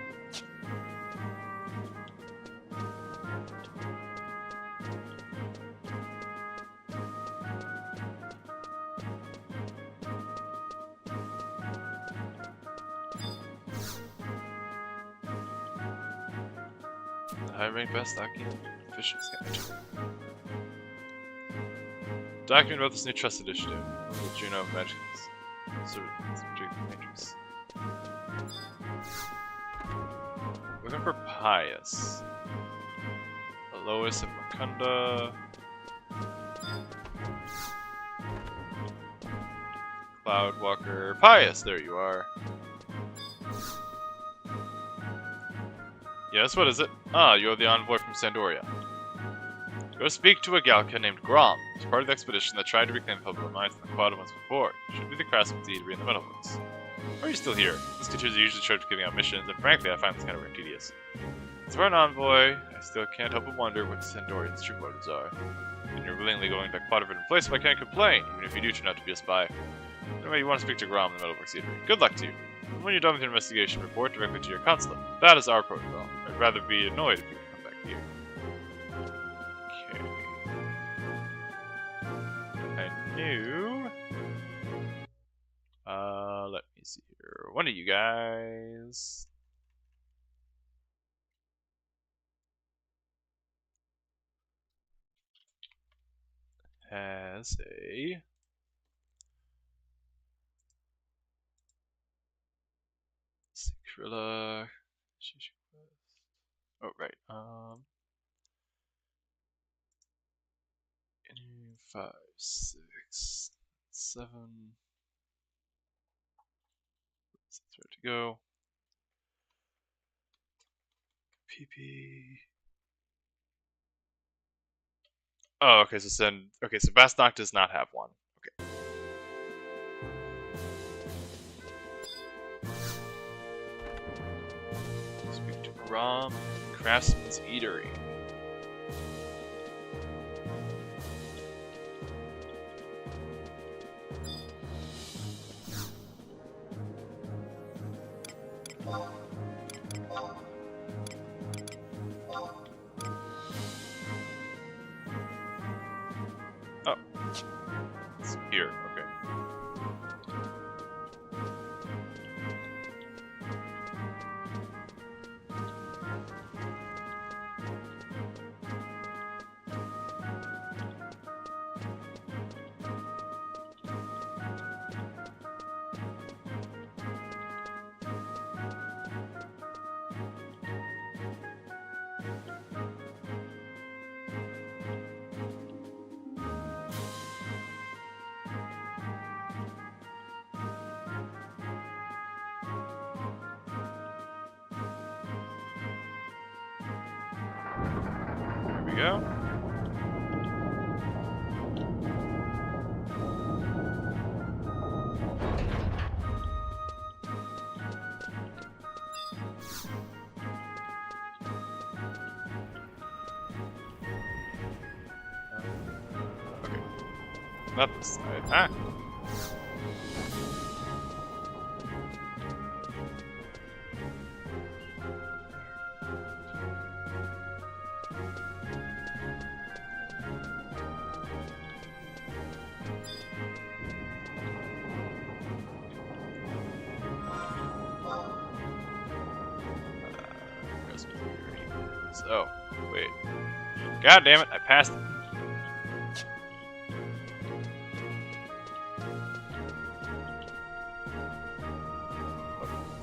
A: High-rank Bastokian officials guide. Document about this new trust initiative. With Juno Magicals. Dangerous. Looking for Pius. Alois and Makunda. Cloudwalker. Pius, there you are. Yes, what is it? Ah, you're the envoy from Sandoria. Go speak to a Galka named Grom. He's part of the expedition that tried to reclaim Palboro mines in the Quada once before. Should be the craftsman's eatery in the Metalworks. Why are you still here? Musketeers are usually charged with giving out missions, and frankly, I find this kind of work tedious. As for an envoy, I still can't help but wonder what Sandorian's true motives are. And you're willingly going to Quada for a place, but I can't complain, even if you do turn out to be a spy. Anyway, you want to speak to Grom in the Metalworks eatery. Good luck to you. When you're done with your investigation, report directly to your consulate. That is our protocol. I'd rather be annoyed if you could come back here. Okay. I knew. Let me see here. One of you guys. has a Krilla. Oh right. 5, 6, 7. That's where to go. PP. Oh, okay. So send. Okay, so Basnock does not have one. Okay. Speak to Grom, Craftsman's Eatery. Oh, it's here. Okay. Here we go. Okay. Not this side. Ah. Oh, wait. God damn it, I passed it.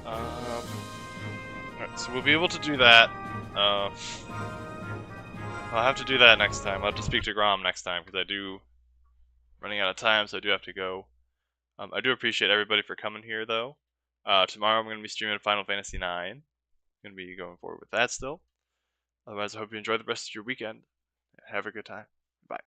A: Alright, so we'll be able to do that. I'll have to do that next time. I'll have to speak to Grom next time, because running out of time, so I do have to go. I do appreciate everybody for coming here, though. Tomorrow I'm going to be streaming Final Fantasy IX. I'm going to be going forward with that still. Otherwise, I hope you enjoy the rest of your weekend. Have a good time.